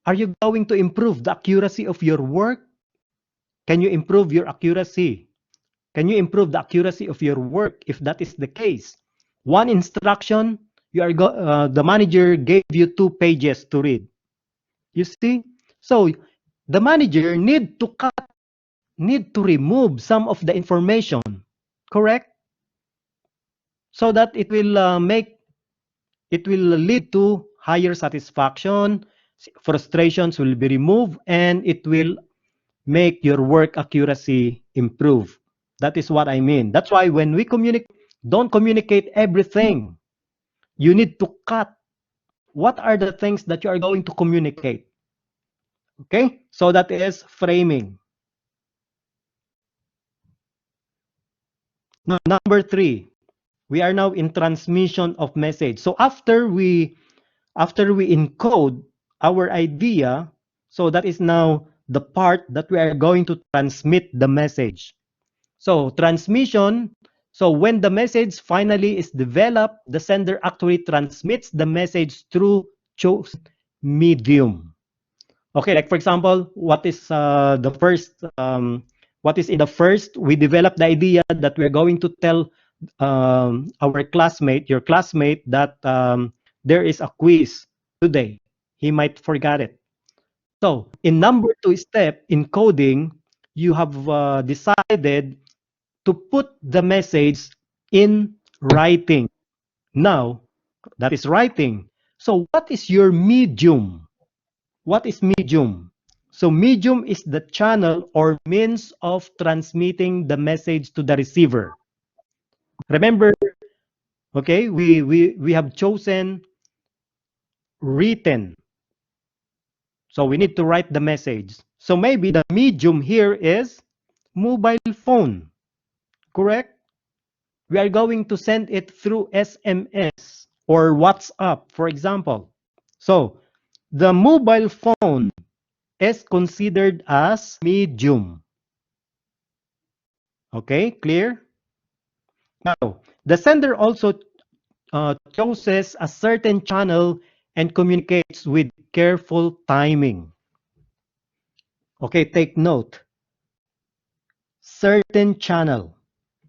are you going to improve the accuracy of your work? Can you improve your accuracy? Can you improve the accuracy of your work if that is the case? One instruction, the manager gave you 2 pages to read. You see? So, the manager need to remove some of the information, correct? So that it will lead to higher satisfaction, frustrations will be removed, and it will make your work accuracy improve. That is what I mean. That's why when we communicate, don't communicate everything. You need to cut. What are the things that you are going to communicate? Okay? So that is framing. Now, number 3, we are now in transmission of message. So after we encode our idea, so that is now the part that we are going to transmit the message. So transmission, so when the message finally is developed, the sender actually transmits the message through chosen medium. Okay, like for example, what is in the first, we develop the idea that we're going to tell your classmate that there is a quiz today. He might forget it. So in number 2 step, in coding, you have decided to put the message in writing. Now, that is writing. So what is your medium? What is medium? So medium is the channel or means of transmitting the message to the receiver. Remember, okay, we have chosen written. So we need to write the message. So maybe the medium here is mobile phone, correct? We are going to send it through SMS or WhatsApp, for example. So the mobile phone is considered as medium. Okay, clear? Now, the sender also chooses a certain channel and communicates with careful timing. Okay, take note. Certain channel.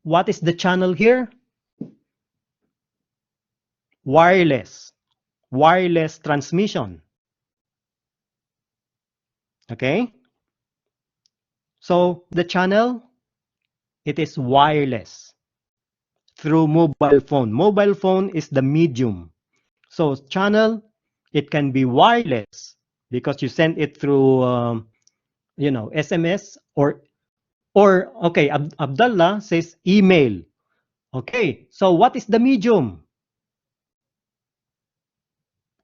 What is the channel here? Wireless. Wireless transmission. Okay? So the channel, it is wireless through mobile phone. Mobile phone is the medium. So channel It can be wireless because you send it through, SMS or okay, Abdullah says email. Okay, so what is the medium?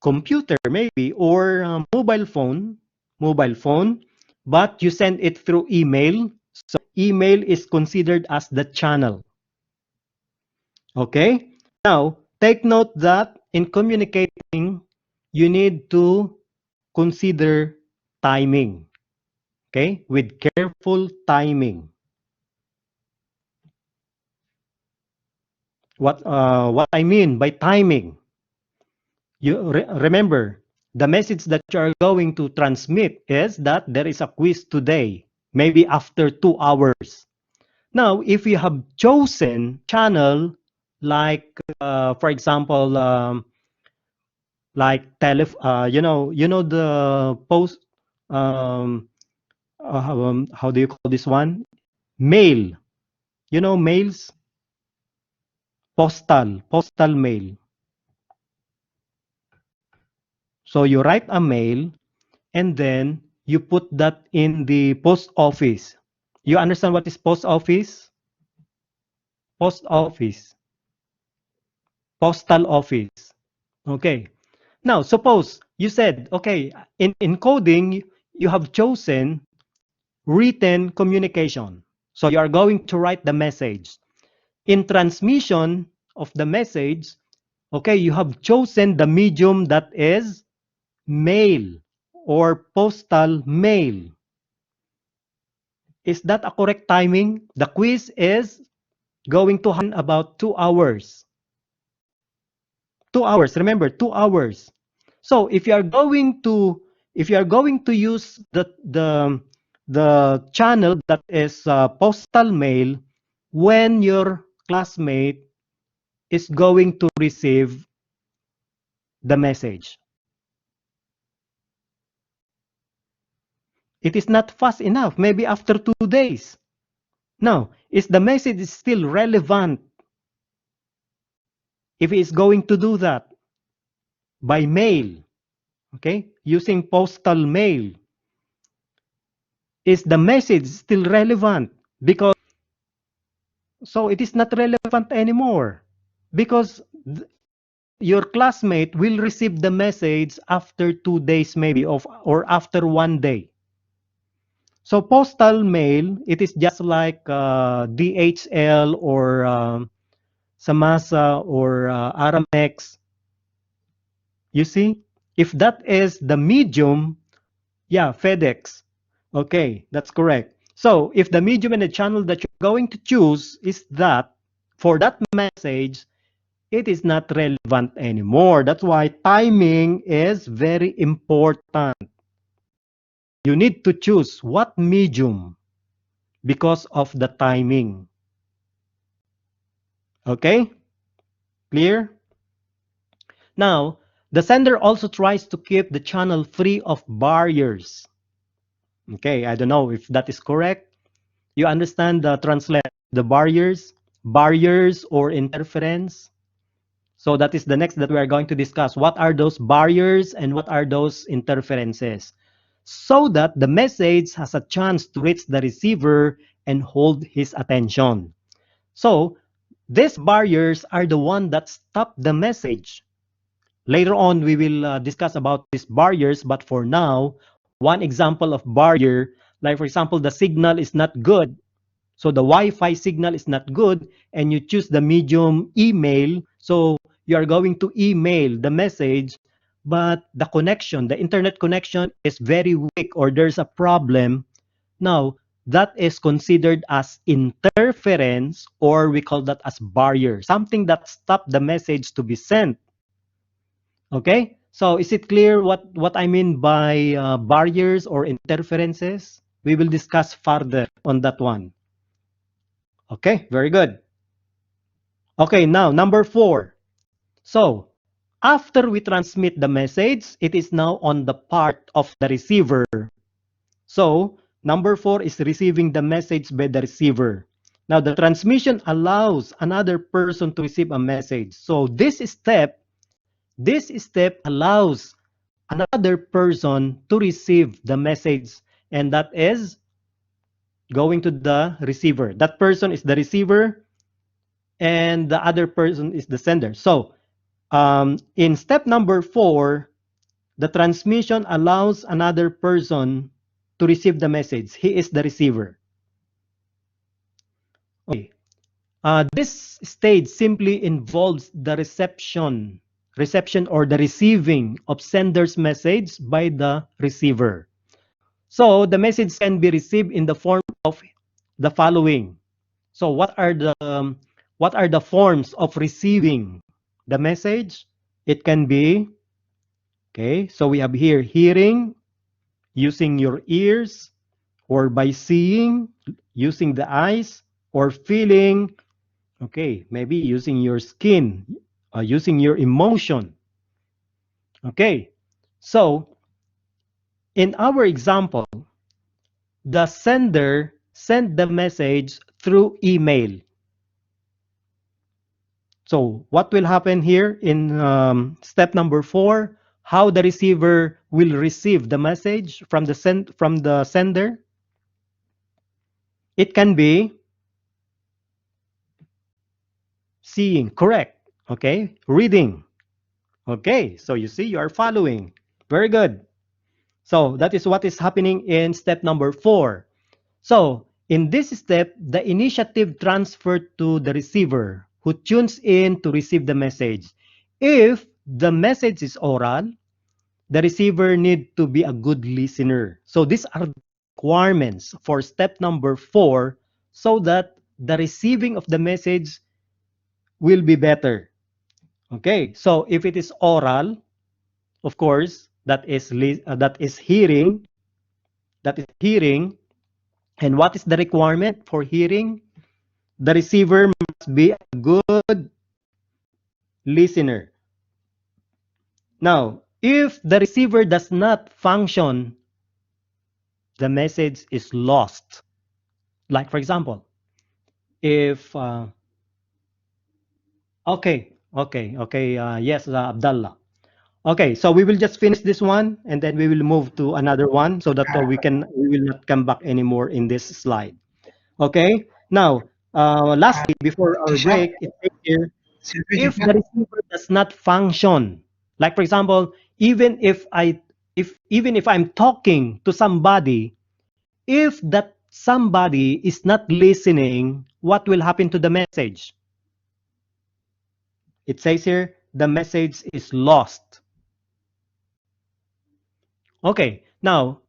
Computer maybe, or mobile phone, but you send it through email. So email is considered as the channel. Okay, now take note that in communicating, you need to consider timing. Okay, with careful timing. What I mean by timing, you remember the message that you are going to transmit is that there is a quiz today, maybe after 2 hours. Now, if you have chosen channel like, for example, like the post, how do you call this one? Mail. You know, mails, postal mail. So you write a mail and then you put that in the post office. You understand what is post office? Post office. Postal office. Okay. Now, suppose you said, okay, in coding, you have chosen written communication. So you are going to write the message. In transmission of the message, okay, you have chosen the medium that is mail or postal mail. Is that a correct timing? The quiz is going to happen about 2 hours. 2 hours, remember, 2 hours. So if you are going to use the channel that is postal mail, when your classmate is going to receive the message, it is not fast enough. Maybe after 2 days. Now, is the message still relevant if he is going to do that by mail? Okay, using postal mail. Is the message still relevant? Because so it is not relevant anymore because your classmate will receive the message after 2 days maybe or after 1 day. So postal mail, it is just like DHL or Samasa or Aramex. You see, if that is the medium, yeah, FedEx. Okay, that's correct. So if the medium and the channel that you're going to choose is that, for that message, it is not relevant anymore. That's why timing is very important. You need to choose what medium because of the timing. Okay? Clear? Now, the sender also tries to keep the channel free of barriers. Okay, I don't know if that is correct. You understand the barriers or interference? So that is the next that we are going to discuss. What are those barriers and what are those interferences? So that the message has a chance to reach the receiver and hold his attention. So these barriers are the one that stop the message. Later on, we will discuss about these barriers, but for now, one example of barrier, like for example, the signal is not good. So the Wi-Fi signal is not good and you choose the medium email. So you are going to email the message, but the connection, the internet connection is very weak or there's a problem. Now, that is considered as interference or we call that as barrier, something that stops the message to be sent. Okay, so is it clear what I mean by barriers or interferences? We will discuss further on that one. Okay, very good. Okay, now number 4. So after we transmit the message, it is now on the part of the receiver. So number 4 is receiving the message by the receiver. Now the transmission allows another person to receive a message. So this step allows another person to receive the message, and that is going to the receiver. That person is the receiver, and the other person is the sender. So in step number 4, the transmission allows another person to receive the message. He is the receiver. Okay. This stage simply involves the reception or the receiving of sender's message by the receiver. So the message can be received in the form of the following. So what are the forms of receiving the message? It can be, okay, so we have here hearing, using your ears, or by seeing, using the eyes, or feeling, okay, maybe using your skin, using your emotion. Okay, so in our example, the sender sent the message through email. So what will happen here in step number 4? How the receiver will receive the message from the sender? It can be seeing, correct. Okay, reading. Okay, so you see, you are following. Very good. So that is what is happening in step number 4. So in this step, the initiative transferred to the receiver who tunes in to receive the message. If the message is oral, the receiver need to be a good listener. So these are requirements for step number 4 so that the receiving of the message will be better. Okay, so if it is oral, of course, that is hearing. That is hearing. And what is the requirement for hearing? The receiver must be a good listener. Now, if the receiver does not function, the message is lost. Like, for example, if, yes, Abdallah. Okay, so we will just finish this one and then we will move to another one so that we will not come back anymore in this slide. Okay, now, lastly, before our Teacher, break, it says here, if Silvia, the receiver does not function, like for example, even if I'm talking to somebody, if that somebody is not listening, what will happen to the message? It says here, the message is lost. Okay, now,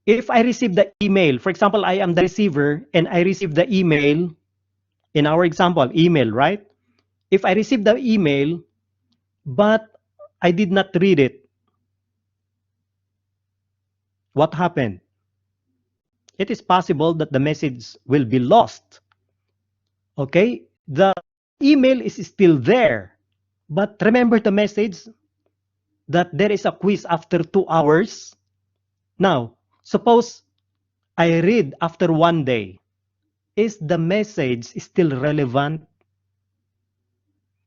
if I receive the email, for example, I am the receiver and I receive the email, in our example, email, right? If I receive the email, but I did not read it, what happened? It is possible that the message will be lost. Okay, the email is still there, but remember the message that there is a quiz after 2 hours. Now, suppose I read after 1 day. Is the message still relevant?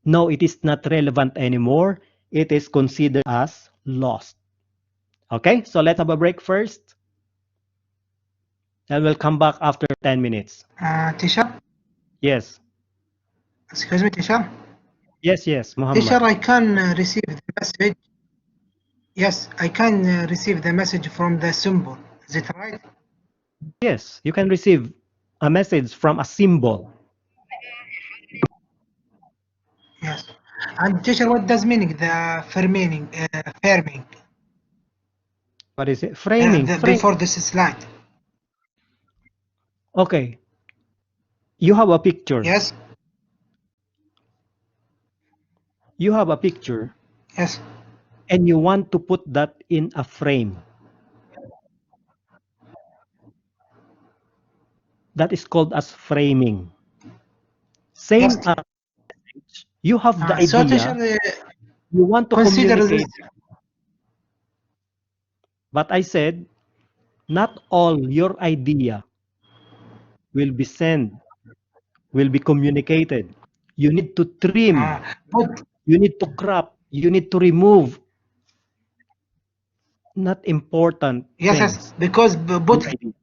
No, it is not relevant anymore. It is considered as lost. Okay, so let's have a break first. And we'll come back after 10 minutes. teacher, Yes. excuse me, teacher. Yes, Muhammad. Teacher, I can receive the message. Yes, I can receive the message from the symbol. Is it right? Yes, you can receive a message from a symbol. Yes. And teacher, what does meaning the framing? What is it? Framing. Before this slide. Okay. You have a picture. Yes. You have a picture. Yes. And you want to put that in a frame. That is called as framing. Same Yes. you have the idea. So teacher, you want to consider communicate. this. But I said, not all your idea will be sent, will be communicated. You need to trim. But You need to crop. You need to remove. not important Yes, things. yes, because both. Maybe.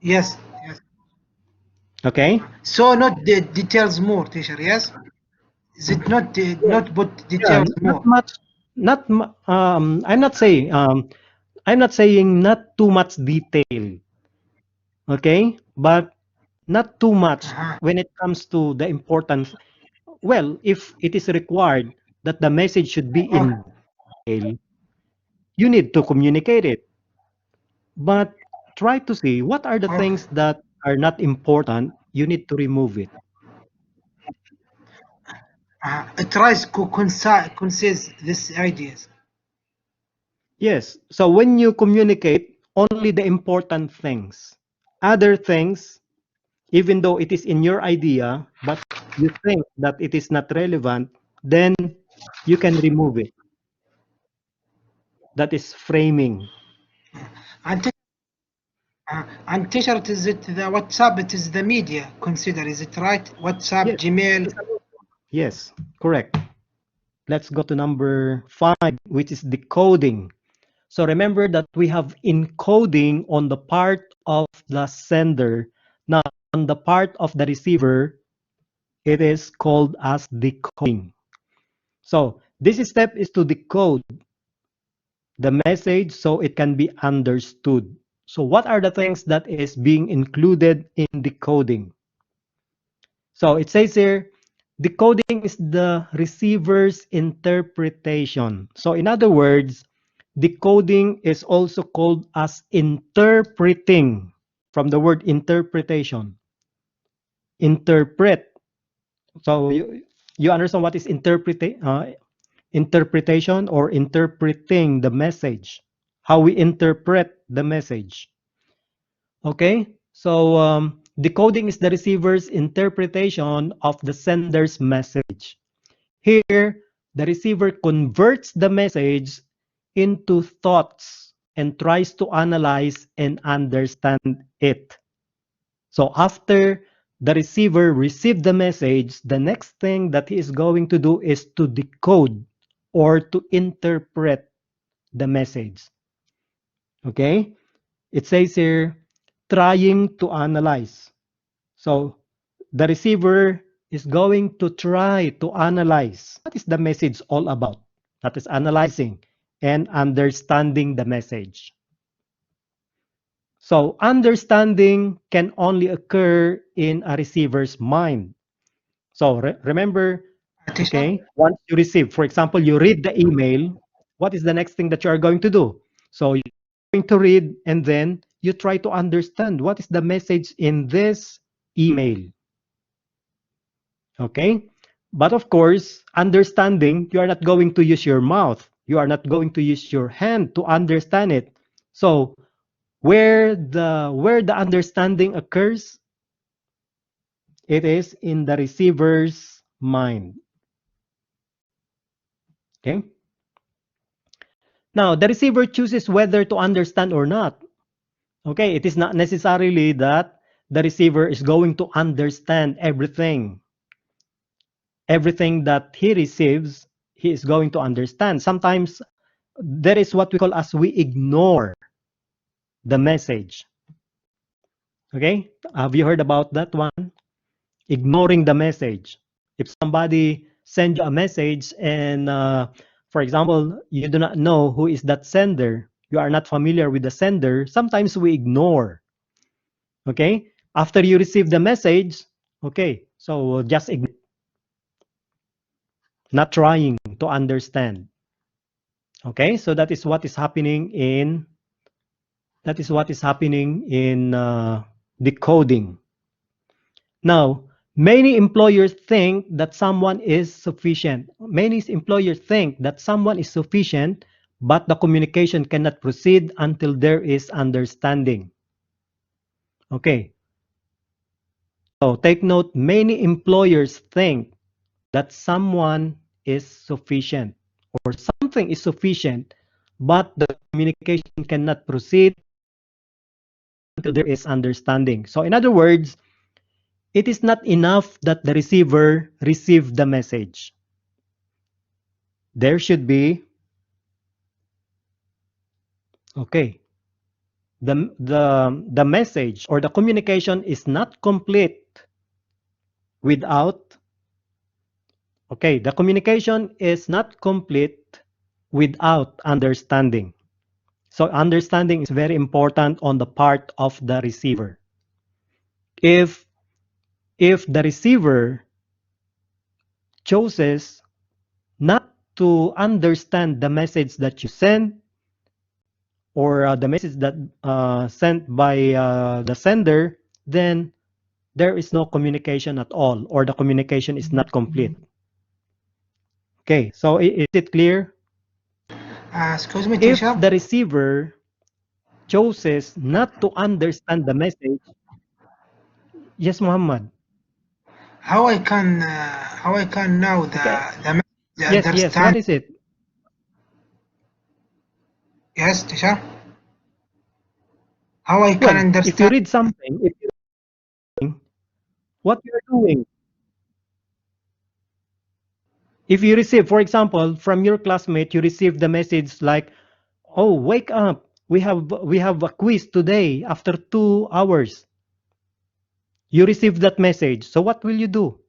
Yes, yes. Okay? So not the details more, teacher. Yes, is it not Yeah, not put yeah, details not more? much, I'm not saying not too much detail, okay? But not too much Uh-huh. when it comes to the importance. Well, if it is required that the message should be Okay. in detail, you need to communicate it. But try to see what are the Okay. things that are not important, you need to remove it. It tries to concise these ideas. Yes. So when you communicate only the important things, other things, even though it is in your idea, but you think that it is not relevant, then you can remove it. That is framing. And and teacher, it is it the WhatsApp? It is the media. Consider, is it right? WhatsApp, Yes. Gmail. Yes, correct. Let's go to number 5, which is decoding. So remember that we have encoding on the part of the sender. Now, on the part of the receiver, it is called as decoding. So this step is to decode the message so it can be understood. So what are the things that is being included in decoding? So it says here, decoding is the receiver's interpretation. So in other words, decoding is also called as interpreting, from the word interpretation. Interpret. So you understand what is interpretation or interpreting the message, how we interpret the message. Okay, so decoding is the receiver's interpretation of the sender's message. Here, the receiver converts the message into thoughts and tries to analyze and understand it. So after the receiver received the message, the next thing that he is going to do is to decode or to interpret the message. Okay? It says here, trying to analyze. So the receiver is going to try to analyze what is the message all about. That is analyzing and understanding the message. So understanding can only occur in a receiver's mind. So remember, Teacher. okay, once you receive, for example, you read the email, what is the next thing that you are going to do? So you're going to read and then you try to understand what is the message in this email. Okay? But of course, understanding, you are not going to use your mouth. You are not going to use your hand to understand it. So where the understanding occurs, it is in the receiver's mind. Okay? Now, the receiver chooses whether to understand or not. Okay, it is not necessarily that the receiver is going to understand everything. Everything that he receives, he is going to understand. Sometimes there is what we call as we ignore the message. Okay, have you heard about that one? Ignoring the message. If somebody send you a message and, for example, you do not know who is that sender, you are not familiar with the sender, sometimes we ignore. Okay, after you receive the message, okay, so just ignore, not trying to understand. Okay, so that is what is happening in decoding. Now, many employers think that someone is sufficient. Many employers think that someone is sufficient, but the communication cannot proceed until there is understanding. Okay, so take note, many employers think that someone is sufficient or something is sufficient, but the communication cannot proceed until there is understanding. So in other words, it is not enough that the receiver received the message. There should be Okay. The message or the communication is not complete without, okay, the communication is not complete without understanding. So understanding is very important on the part of the receiver. If the receiver chooses not to understand the message that you send, or the message that sent by the sender, then there is no communication at all, or the communication is not complete. Okay, so is it clear? Excuse me, If teacher. the receiver chooses not to understand the message, yes, Muhammad. How I can know Okay. the Yes, yes. What understand? is it? Yes, teacher. How I can Well, if you understand? read something, if you what you're doing, if you receive, for example, from your classmate, you receive the message like, "Oh, wake up! We have a quiz today after 2 hours." You receive that message. So what will you do?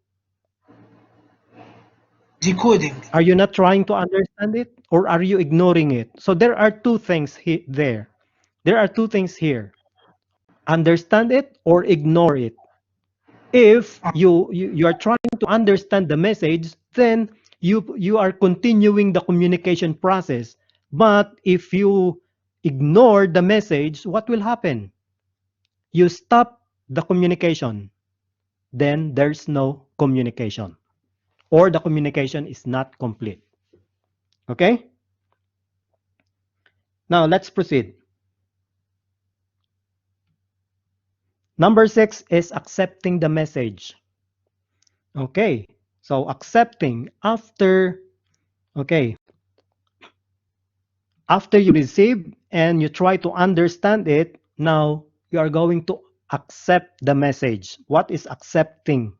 Decoding. Are you not trying to understand it, or are you ignoring it? So there are two things there. There are two things here. Understand it or ignore it. If you are trying to understand the message, then you are continuing the communication process. But if you ignore the message, what will happen? You stop the communication. Then there's no communication, or the communication is not complete. Okay? Now let's proceed. Number 6 is accepting the message. Okay, so accepting after, okay, after you receive and you try to understand it, now you are going to accept the message. What is accepting?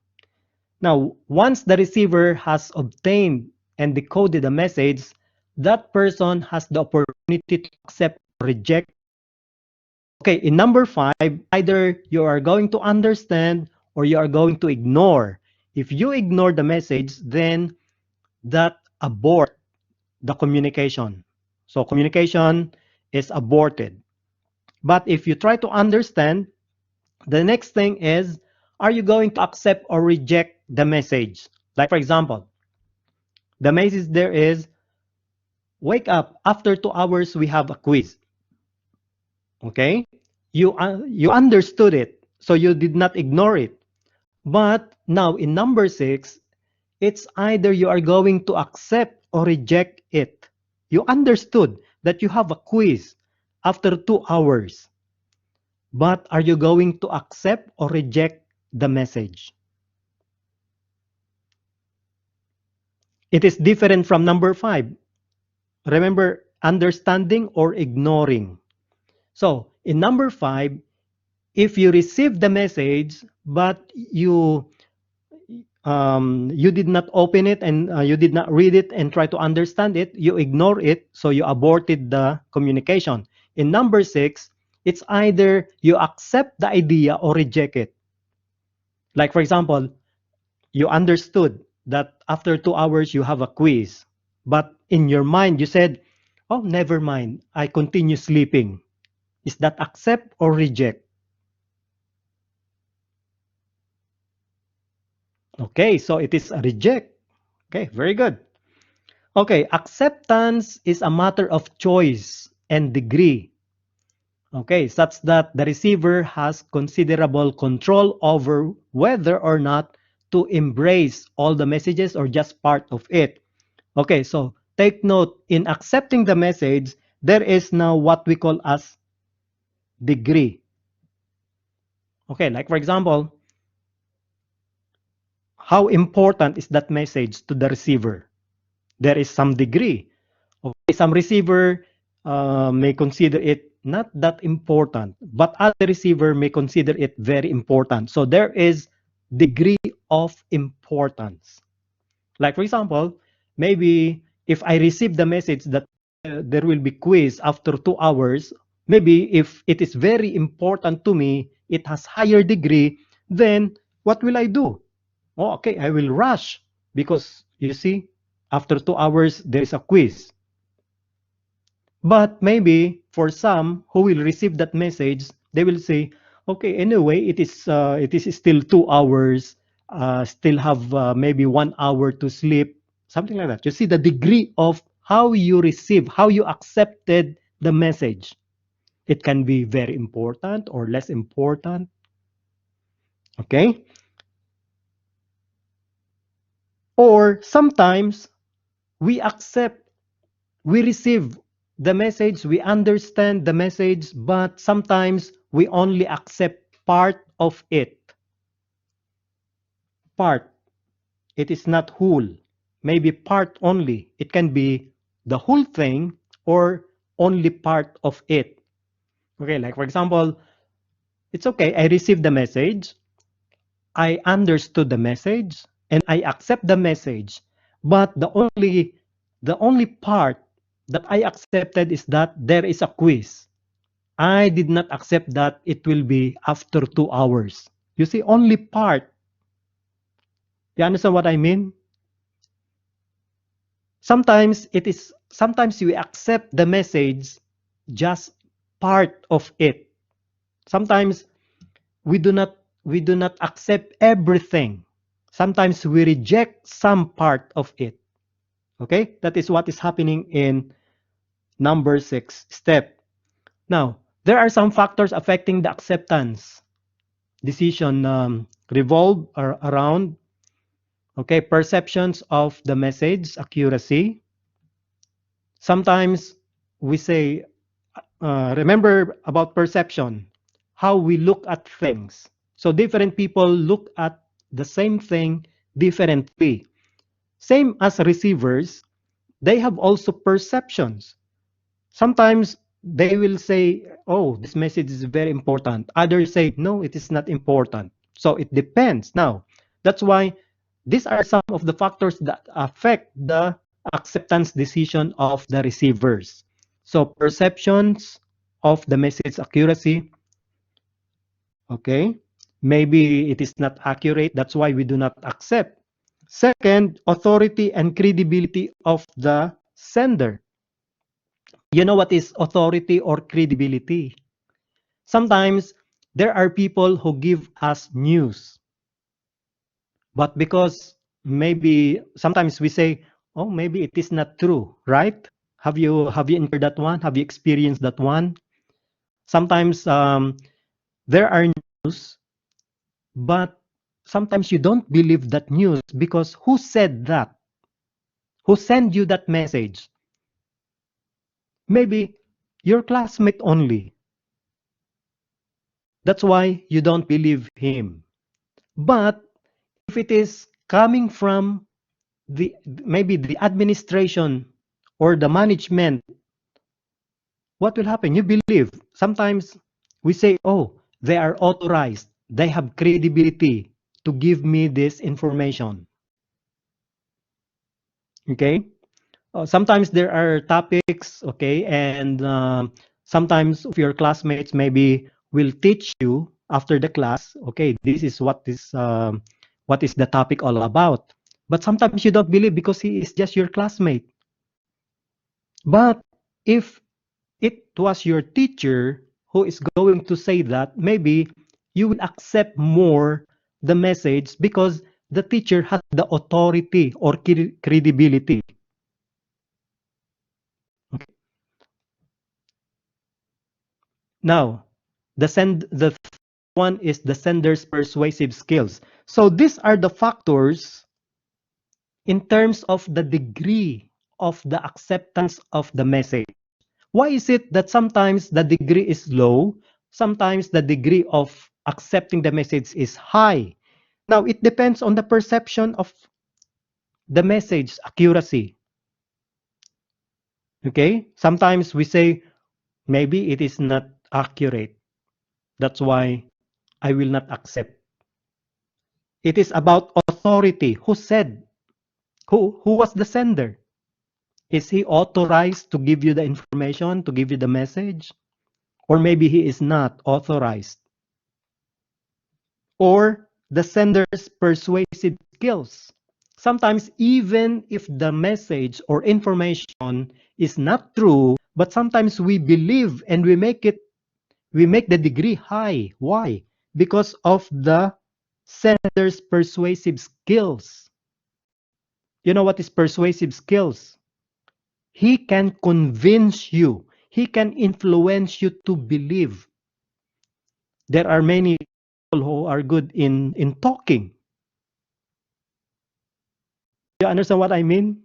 Now, once the receiver has obtained and decoded the message, that person has the opportunity to accept or reject. Okay, in number 5, either you are going to understand or you are going to ignore. If you ignore the message, then that abort the communication. So communication is aborted. But if you try to understand, the next thing is, are you going to accept or reject the message? Like for example, the message there is, wake up, after 2 hours we have a quiz. Okay? You understood it, so you did not ignore it. But now in number 6, it's either you are going to accept or reject it. You understood that you have a quiz after 2 hours. But are you going to accept or reject the message? It is different from number 5. Remember, understanding or ignoring. So in number 5, if you receive the message but you did not open it and you did not read it and try to understand it, you ignore it, so you aborted the communication. In number 6, it's either you accept the idea or reject it. Like for example, you understood that after 2 hours you have a quiz, but in your mind you said, oh, never mind, I continue sleeping. Is that accept or reject? Okay, so it is a reject. Okay, very good. Okay, acceptance is a matter of choice and degree. Okay, such that the receiver has considerable control over whether or not to embrace all the messages or just part of it. Okay, so take note, in accepting the message, there is now what we call as degree. Okay, like for example, how important is that message to the receiver? There is some degree. Okay, some receiver may consider it not that important, but other receiver may consider it very important. So there is degree of importance. Like for example, maybe if I receive the message that there will be quiz after 2 hours, maybe if it is very important to me, it has higher degree, then what will I do? Oh, okay, I will rush because you see, after 2 hours, there is a quiz. But maybe for some who will receive that message, they will say, okay, anyway, it is still 2 hours, still have maybe 1 hour to sleep, something like that. You see the degree of how you receive, how you accepted the message. It can be very important or less important. Okay? Or sometimes we accept, we receive the message, we understand the message, but sometimes we only accept part of it. Part. It is not whole. Maybe part only. It can be the whole thing or only part of it. Okay, like for example, it's okay, I received the message, I understood the message, and I accept the message, but the only part that I accepted is that there is a quiz. I did not accept that it will be after 2 hours. You see, only part. You understand what I mean? Sometimes you accept the message, just part of it. Sometimes we do not accept everything. Sometimes we reject some part of it. Okay? That is what is happening in number 6 step. Now, there are some factors affecting the acceptance decision revolve around, okay, perceptions of the message accuracy. Sometimes we say, remember about perception, how we look at things. So different people look at the same thing differently. Same as receivers, they have also perceptions. Sometimes they will say, oh, this message is very important. Others say, no, it is not important. So it depends. Now, that's why these are some of the factors that affect the acceptance decision of the receivers. So perceptions of the message accuracy, okay, maybe it is not accurate, that's why we do not accept. Second, authority and credibility of the sender. You know what is authority or credibility? Sometimes there are people who give us news, but because maybe sometimes we say, oh, maybe it is not true, right? Have you encountered that one? Have you experienced that one? Sometimes there are news, but sometimes you don't believe that news because who said that? Who sent you that message? Maybe your classmate only. That's why you don't believe him. But if it is coming from maybe the administration or the management, what will happen? You believe. Sometimes we say, oh, they are authorized. They have credibility to give me this information. Okay? Sometimes there are topics, okay, and sometimes of your classmates maybe will teach you after the class, okay, this is what is the topic all about. But sometimes you don't believe because he is just your classmate. But if it was your teacher who is going to say that, maybe you will accept more the message because the teacher has the authority or credibility. Okay. Now, the one is the sender's persuasive skills. So these are the factors in terms of the degree of the acceptance of the message. Why is it that sometimes the degree is low, sometimes the degree of accepting the message is high? Now, it depends on the perception of the message accuracy. Okay? Sometimes we say, maybe it is not accurate. That's why I will not accept. It is about authority. Who said? Who was the sender? Is he authorized to give you the information, to give you the message? Or maybe he is not authorized. Or the sender's persuasive skills. Sometimes even if the message or information is not true, but sometimes we believe and we make the degree high. Why? Because of the sender's persuasive skills. You know what is persuasive skills? He can convince you. He can influence you to believe. There are many people who are good in talking. You understand what I mean?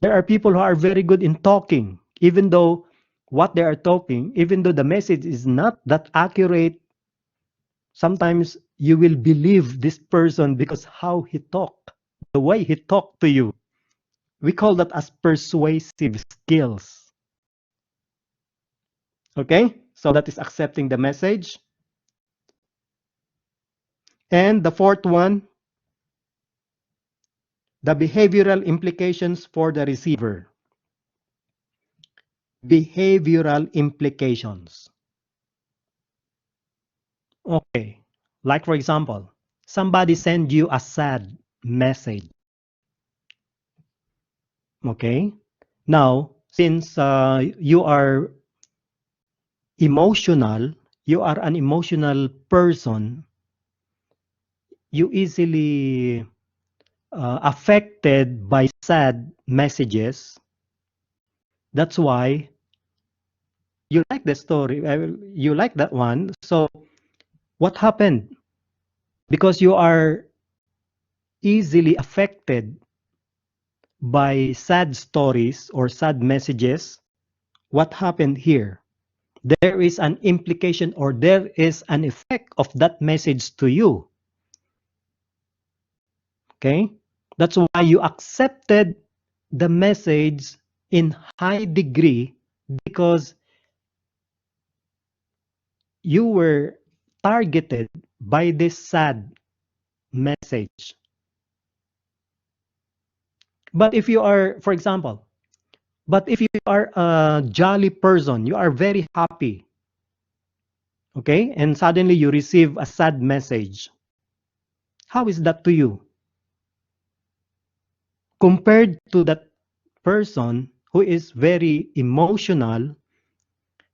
There are people who are very good in talking, even though what they are talking, even though the message is not that accurate, sometimes you will believe this person because how he talked, the way he talked to you. We call that as persuasive skills. Okay? So that is accepting the message. And the fourth one, the behavioral implications for the receiver. Behavioral implications. Okay. Like for example, somebody send you a sad message. Okay. Now, since you are emotional, you are an emotional person, you easily affected by sad messages. That's why you like the story, you like that one. So what happened? Because you are easily affected by sad stories or sad messages, what happened here? There is an implication or there is an effect of that message to you. Okay? That's why you accepted the message in high degree because you were targeted by this sad message. But if you are, for example, but if you are a jolly person, you are very happy, okay, and suddenly you receive a sad message, how is that to you? Compared to that person who is very emotional,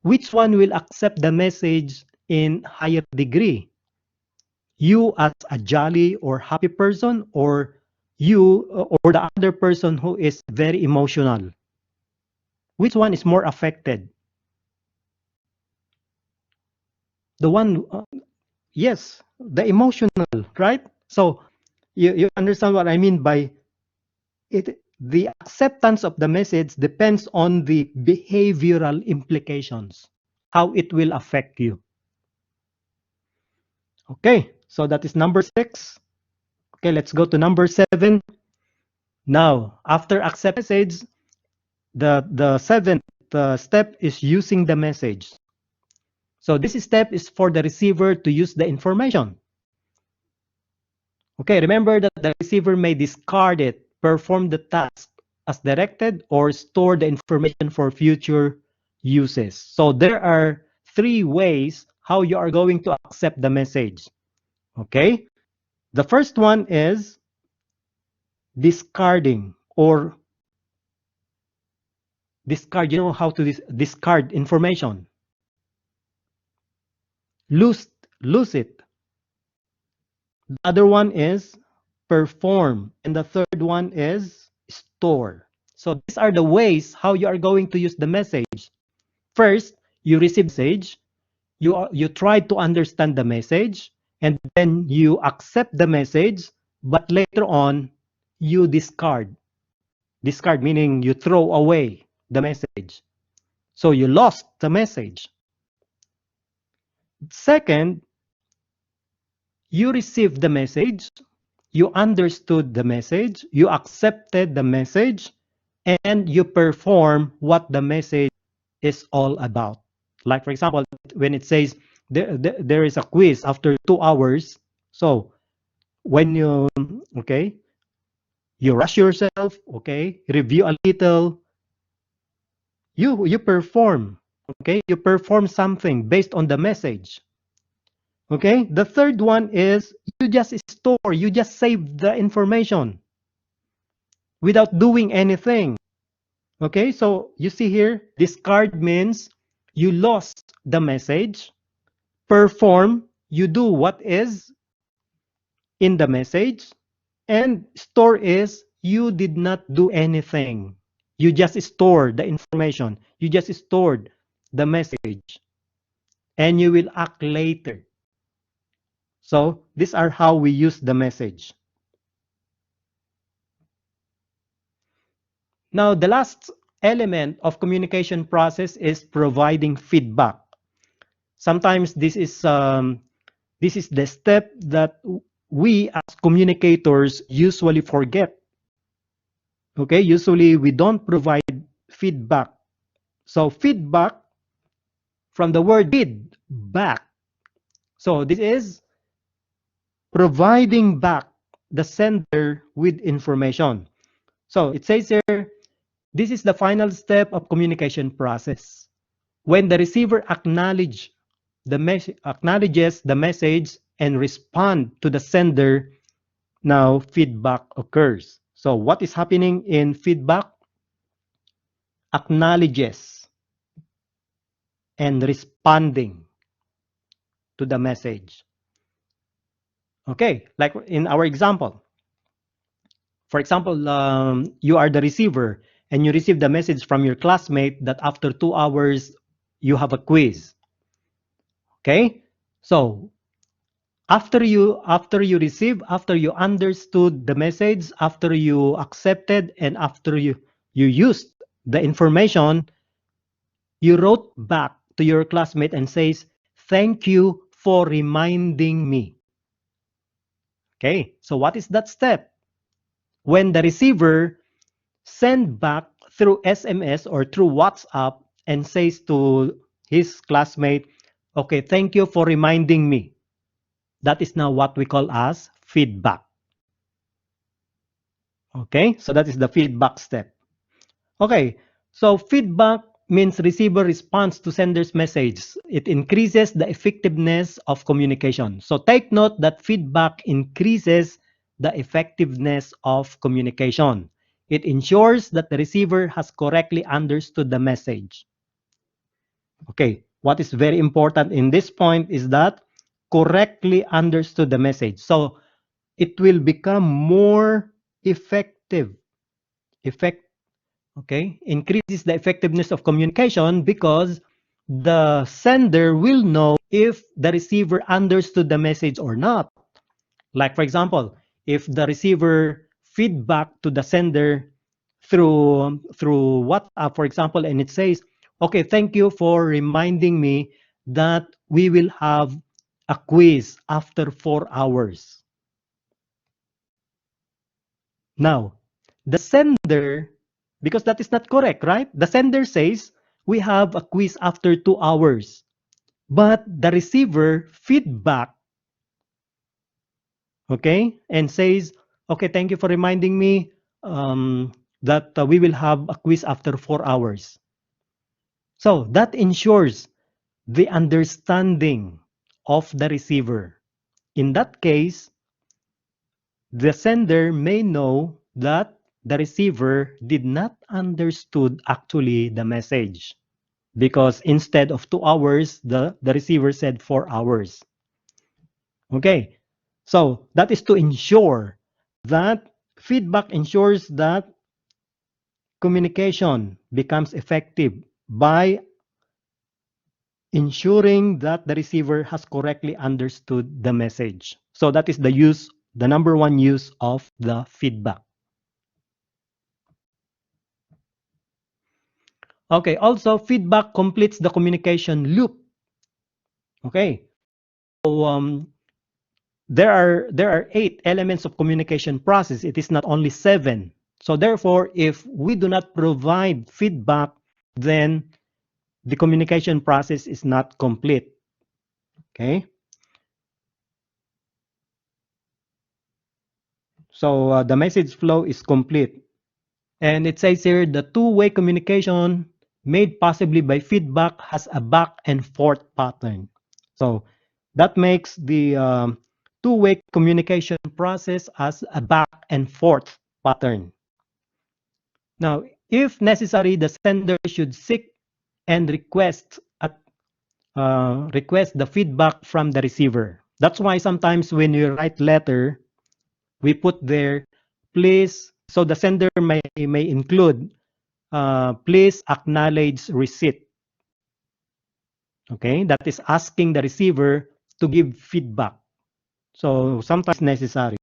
which one will accept the message in higher degree? You as a jolly or happy person, or you or the other person who is very emotional? Which one is more affected? The one, yes, the emotional, right? So you understand what I mean by it. The acceptance of the message depends on the behavioral implications, how it will affect you. Okay, so that is number 6. Okay, let's go to number 7. Now, after accept message, the seventh step is using the message. So this step is for the receiver to use the information. Okay, remember that the receiver may discard it, perform the task as directed, or store the information for future uses. So there are 3 ways how you are going to accept the message. Okay, the first one is discarding or discard. You know how to discard information. Lose it. The other one is perform, and the third one is store. So these are the ways how you are going to use the message. First, you receive message, you try to understand the message, and then you accept the message, but later on you discard. Discard meaning you throw away the message. So you lost the message. Second, you received the message, you understood the message, you accepted the message, and you perform what the message is all about. Like for example, when it says there is a quiz after 2 hours, so when you, okay, You rush yourself, okay? Review a little. You perform, okay? You perform something based on the message. Okay? The third one is you just store, you just save the information without doing anything. Okay? So you see here, discard means you lost the message. Perform, you do what is in the message. And store is you did not do anything. You just stored the information. You just stored the message. And you will act later. So these are how we use the message. Now, the last element of communication process is providing feedback. Sometimes this is the step that we as communicators usually forget. Okay, usually we don't provide feedback. So feedback from the word feedback. So this is providing back the sender with information. So it says here, this is the final step of communication process. When the receiver acknowledges the message and respond to the sender, now feedback occurs. So what is happening in feedback? Acknowledges and responding to the message. Okay, like in our example. For example, you are the receiver and you receive the message from your classmate that after 2 hours you have a quiz. Okay, so after you understood the message, after you accepted, and after you used the information, you wrote back to your classmate and says, thank you for reminding me. Okay, so what is that step? When the receiver send back through SMS or through WhatsApp and says to his classmate, okay, thank you for reminding me. That is now what we call as feedback. Okay, so that is the feedback step. Okay, so feedback means receiver response to sender's message. It increases the effectiveness of communication. So take note that feedback increases the effectiveness of communication. It ensures that the receiver has correctly understood the message. Okay, what is very important in this point is that correctly understood the message. So it will become more effective. Okay, increases the effectiveness of communication because the sender will know if the receiver understood the message or not. Like for example, if the receiver feedback to the sender through WhatsApp, for example, and it says, okay, thank you for reminding me that we will have a quiz after 4 hours. Now, the sender, because that is not correct, right? The sender says, we have a quiz after 2 hours. But the receiver feedback, okay, and says, okay, thank you for reminding me that we will have a quiz after 4 hours. So that ensures the understanding of the receiver. In that case, the sender may know that the receiver did not understood actually the message because instead of 2 hours, the receiver said 4 hours. Okay, so that is to ensure that feedback ensures that communication becomes effective by ensuring that the receiver has correctly understood the message. So that is the number one use of the feedback. Okay, also feedback completes the communication loop. Okay, so there are 8 elements of communication process. It is not only 7. So therefore, if we do not provide feedback, then the communication process is not complete. Okay. So the message flow is complete. And it says here the two-way communication made possibly by feedback has a back and forth pattern. So that makes the two-way communication process as a back and forth pattern. Now, if necessary, the sender should seek and request the feedback from the receiver. That's why sometimes when you write letter, we put there, please, so the sender may include, please acknowledge receipt. Okay, that is asking the receiver to give feedback. So sometimes necessary.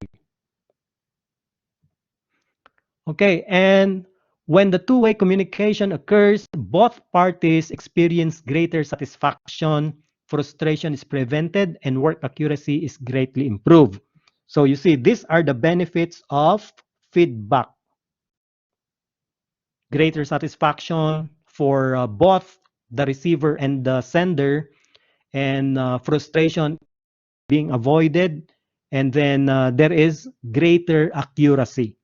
Okay, and when the two-way communication occurs, both parties experience greater satisfaction, frustration is prevented, and work accuracy is greatly improved. So you see, these are the benefits of feedback. Greater satisfaction for both the receiver and the sender, and frustration being avoided, and then there is greater accuracy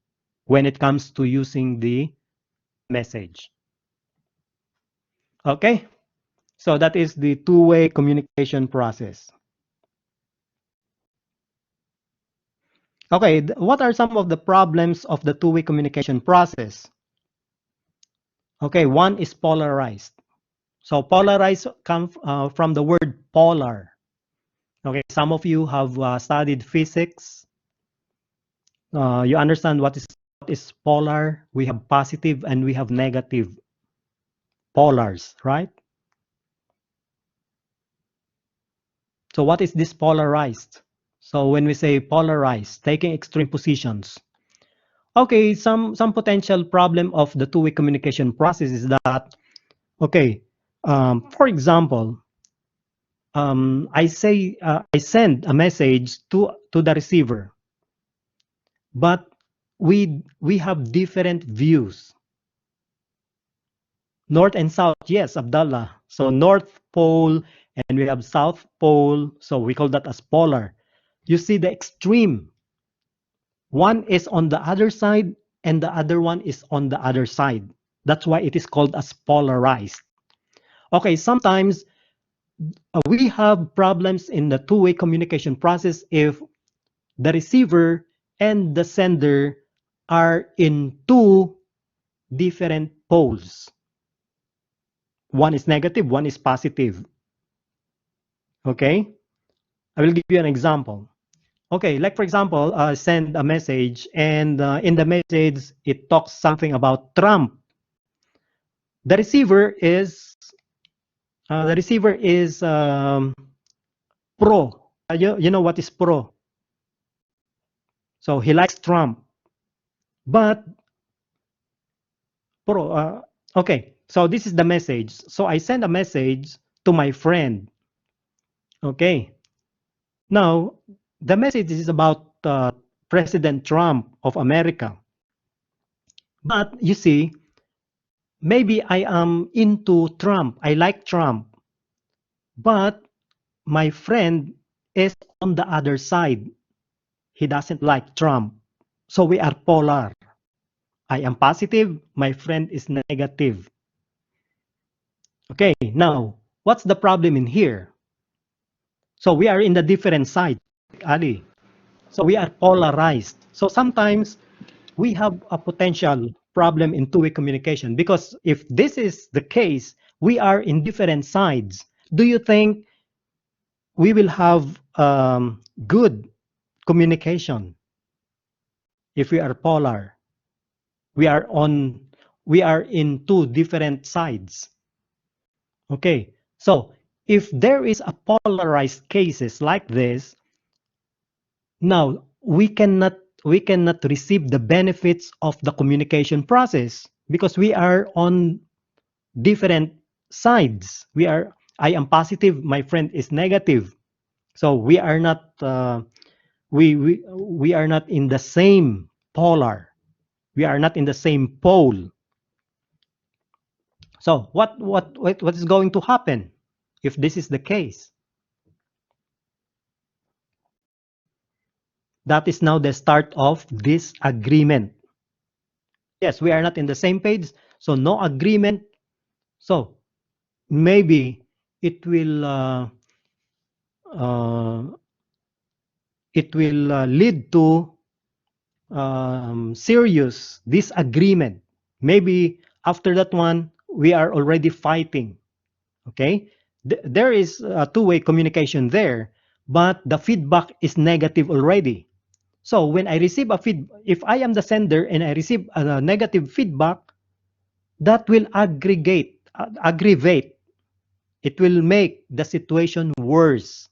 when it comes to using the message. Okay, so that is the two-way communication process. Okay, what are some of the problems of the two-way communication process? Okay, one is polarized. So polarized comes from the word polar. Okay, some of you have studied physics. You understand what is polar. We have positive and we have negative polars, right? So what is this polarized? So when we say polarized, taking extreme positions. Okay, some potential problem of the two-way communication process is that, okay, for example, I send a message to the receiver, but we have different views. North and south, yes, Abdallah. So North Pole and we have South Pole, so we call that as polar. You see the extreme. One is on the other side and the other one is on the other side. That's why it is called as polarized. Okay, sometimes we have problems in the two-way communication process if the receiver and the sender are in two different poles. One is negative, one is positive. Okay, I will give you an example. Okay, like for example, send a message and in the message, it talks something about Trump. The receiver is pro. You know what is pro? So he likes Trump, but pro. Okay, so this is the message. So I send a message to my friend. Okay, now the message is about President Trump of America. But you see, maybe I am into Trump. I like Trump. But my friend is on the other side. He doesn't like Trump. So we are polar. I am positive. My friend is negative. Okay, now, what's the problem in here? So we are in the different side, Ali. So we are polarized. So sometimes we have a potential problem in two-way communication because if this is the case, we are in different sides. Do you think we will have good communication if we are polar? We are in two different sides. Okay, so if there is a polarized cases like this, now we cannot receive the benefits of the communication process because we are on different sides. I am positive, my friend is negative. So we are not we are not in the same polar. We are not in the same pole. So what is going to happen if this is the case? That is now the start of disagreement. Yes, we are not in the same page, so no agreement. So maybe it will uh, lead to serious disagreement. Maybe after that one, we are already fighting. Okay, there is a two-way communication there, but the feedback is negative already. So when I receive a if I am the sender and I receive a negative feedback, that will aggravate. It will make the situation worse.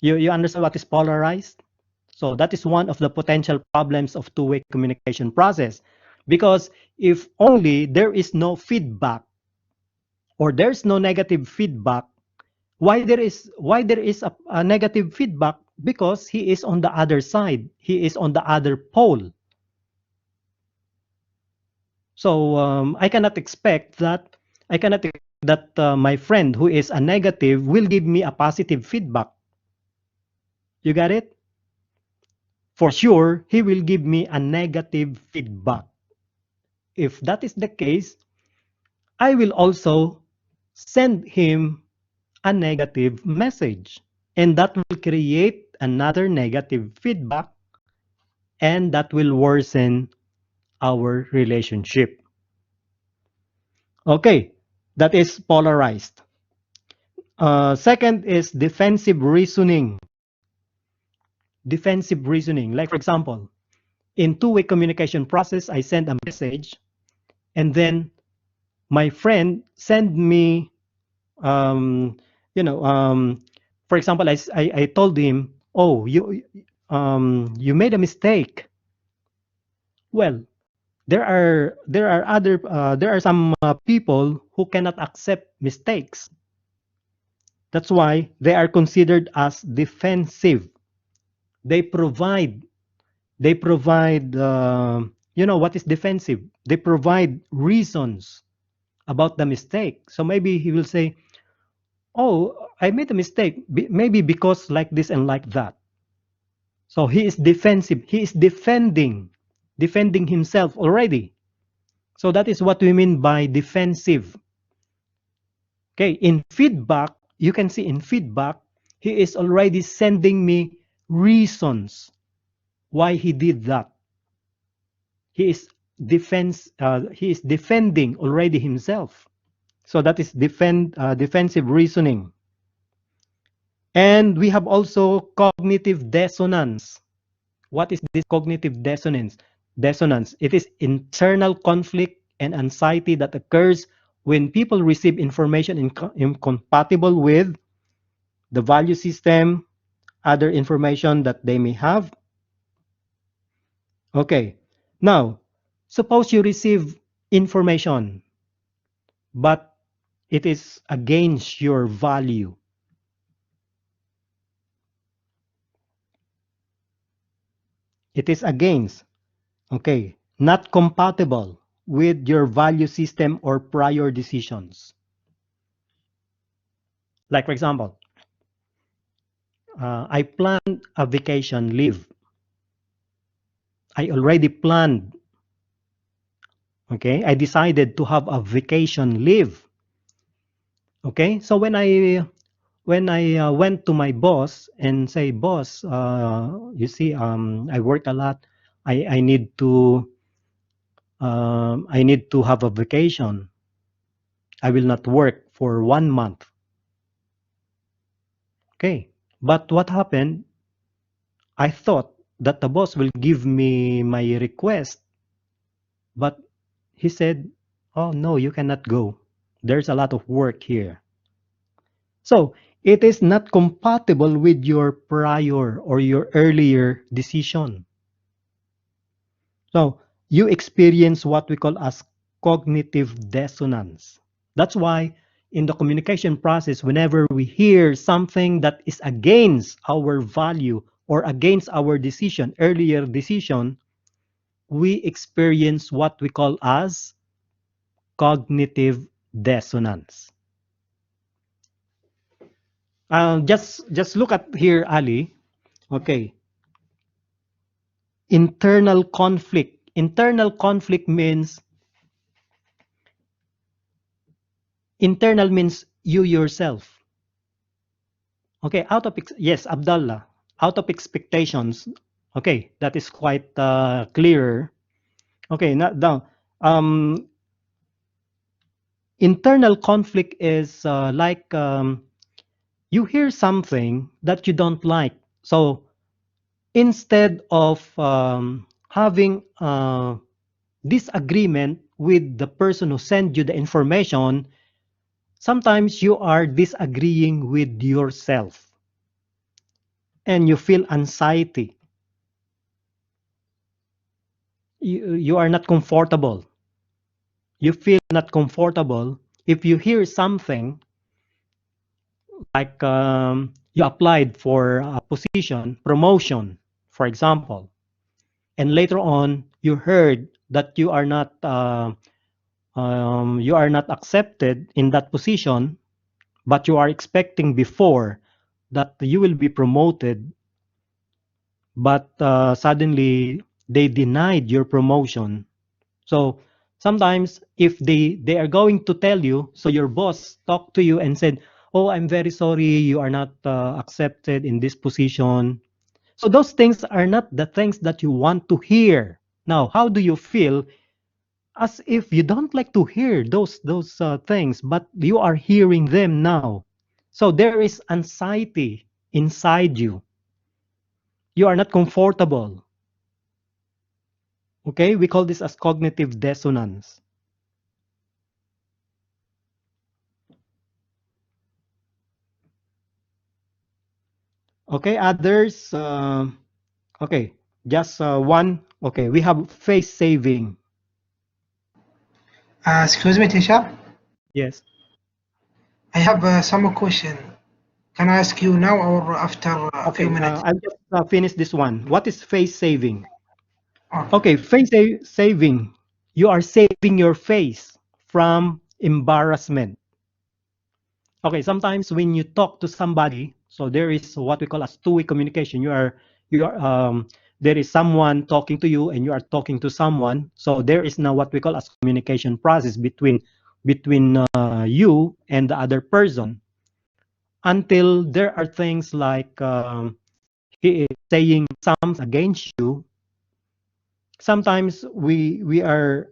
You understand what is polarized? So that is one of the potential problems of two-way communication process. Because if only there is no feedback or there's no negative feedback, why there is a negative feedback? Because he is on the other side. He is on the other pole. So I cannot expect that my friend who is a negative will give me a positive feedback. You got it? For sure, he will give me a negative feedback. If that is the case, I will also send him a negative message. And that will create another negative feedback, and that will worsen our relationship. Okay, that is polarized. Second is defensive reasoning. Defensive reasoning. Like, for example, in two-way communication process, I send a message, and then my friend send me, um, for example, I told him, oh, you made a mistake. Well, there are some people who cannot accept mistakes. That's why they are considered as defensive. They provide what is defensive? They provide reasons about the mistake. So maybe he will say, oh, I made a mistake, maybe because like this and like that. So he is defensive. He is defending himself already. So that is what we mean by defensive. Okay, in feedback, you can see in feedback, he is already sending me reasons why he did that. He is defending already himself. So that is defensive reasoning. And we have also cognitive dissonance. What is this cognitive dissonance? It is internal conflict and anxiety that occurs when people receive information incompatible with the value system, other information that they may have. Okay, now, suppose you receive information, but it is against your value. It is against, okay, not compatible with your value system or prior decisions. Like, for example, I planned a vacation leave. I already planned, okay, I decided to have a vacation leave. Okay, so when I went to my boss and say, boss, you see, I work a lot. I need to have a vacation. I will not work for 1 month. Okay, but what happened? I thought that the boss will give me my request, but he said, oh no, you cannot go. There's a lot of work here. So it is not compatible with your prior or your earlier decision. So you experience what we call as cognitive dissonance. That's why in the communication process, whenever we hear something that is against our value or against our decision, earlier decision, we experience what we call as cognitive dissonance. Just look at here, Ali. Okay. Internal conflict. Internal conflict means you yourself. Okay, yes, Abdullah, out of expectations. Okay, that is quite clear. Okay, now, internal conflict is like you hear something that you don't like. So instead of having disagreement with the person who sent you the information, sometimes you are disagreeing with yourself and you feel anxiety. You are not comfortable. You feel not comfortable if you hear something like you applied for a position, promotion, for example, and later on you heard that you are not accepted in that position, but you are expecting before that you will be promoted, but suddenly they denied your promotion. So sometimes if they are going to tell you, so your boss talked to you and said, oh, I'm very sorry, you are not accepted in this position. So those things are not the things that you want to hear. Now, how do you feel? As if you don't like to hear those things, but you are hearing them now. So there is anxiety inside you. You are not comfortable. Okay, we call this as cognitive dissonance. Okay, others. Okay, just one. Okay, we have face saving. Excuse me, teacher. Yes. I have some question. Can I ask you now or after a few Okay, minutes? I'll just finish this one. What is face saving? Okay. Okay, saving. You are saving your face from embarrassment. Okay, sometimes when you talk to somebody, so there is what we call as two-way communication. There is someone talking to you and you are talking to someone. So there is now what we call as communication process between you and the other person, until there are things like he is saying something against you. Sometimes we are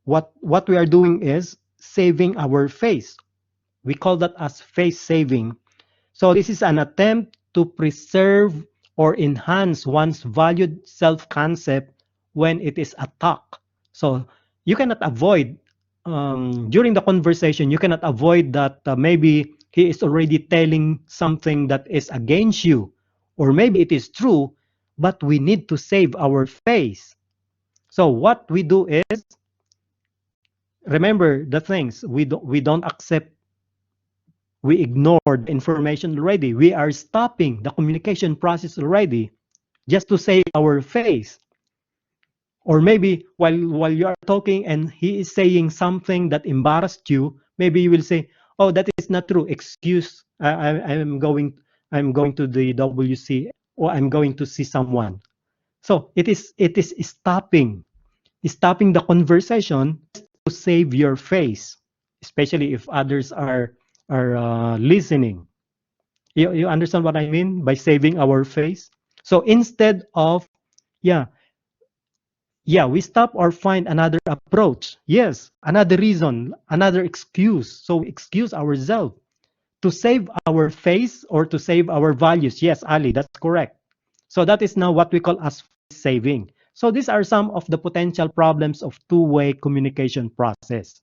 what we are doing is saving our face. We call that as face saving. So this is an attempt to preserve or enhance one's valued self-concept when it is attacked. So you cannot avoid during the conversation. You cannot avoid that maybe he is already telling something that is against you, or maybe it is true, but we need to save our face. So what we do is, remember the things we don't accept. We ignored information already. We are stopping the communication process already just to save our face. Or maybe while you are talking and he is saying something that embarrassed you, maybe you will say, "Oh, that is not true. Excuse. I'm going to the WC, or I'm going to see someone." So it is stopping the conversation to save your face, especially if others are listening. You understand what I mean by saving our face? So instead of, yeah, we stop or find another approach. Yes, another reason, another excuse. So we excuse ourselves to save our face or to save our values. Yes, Ali, that's correct. So that is now what we call as face saving. So these are some of the potential problems of two-way communication process.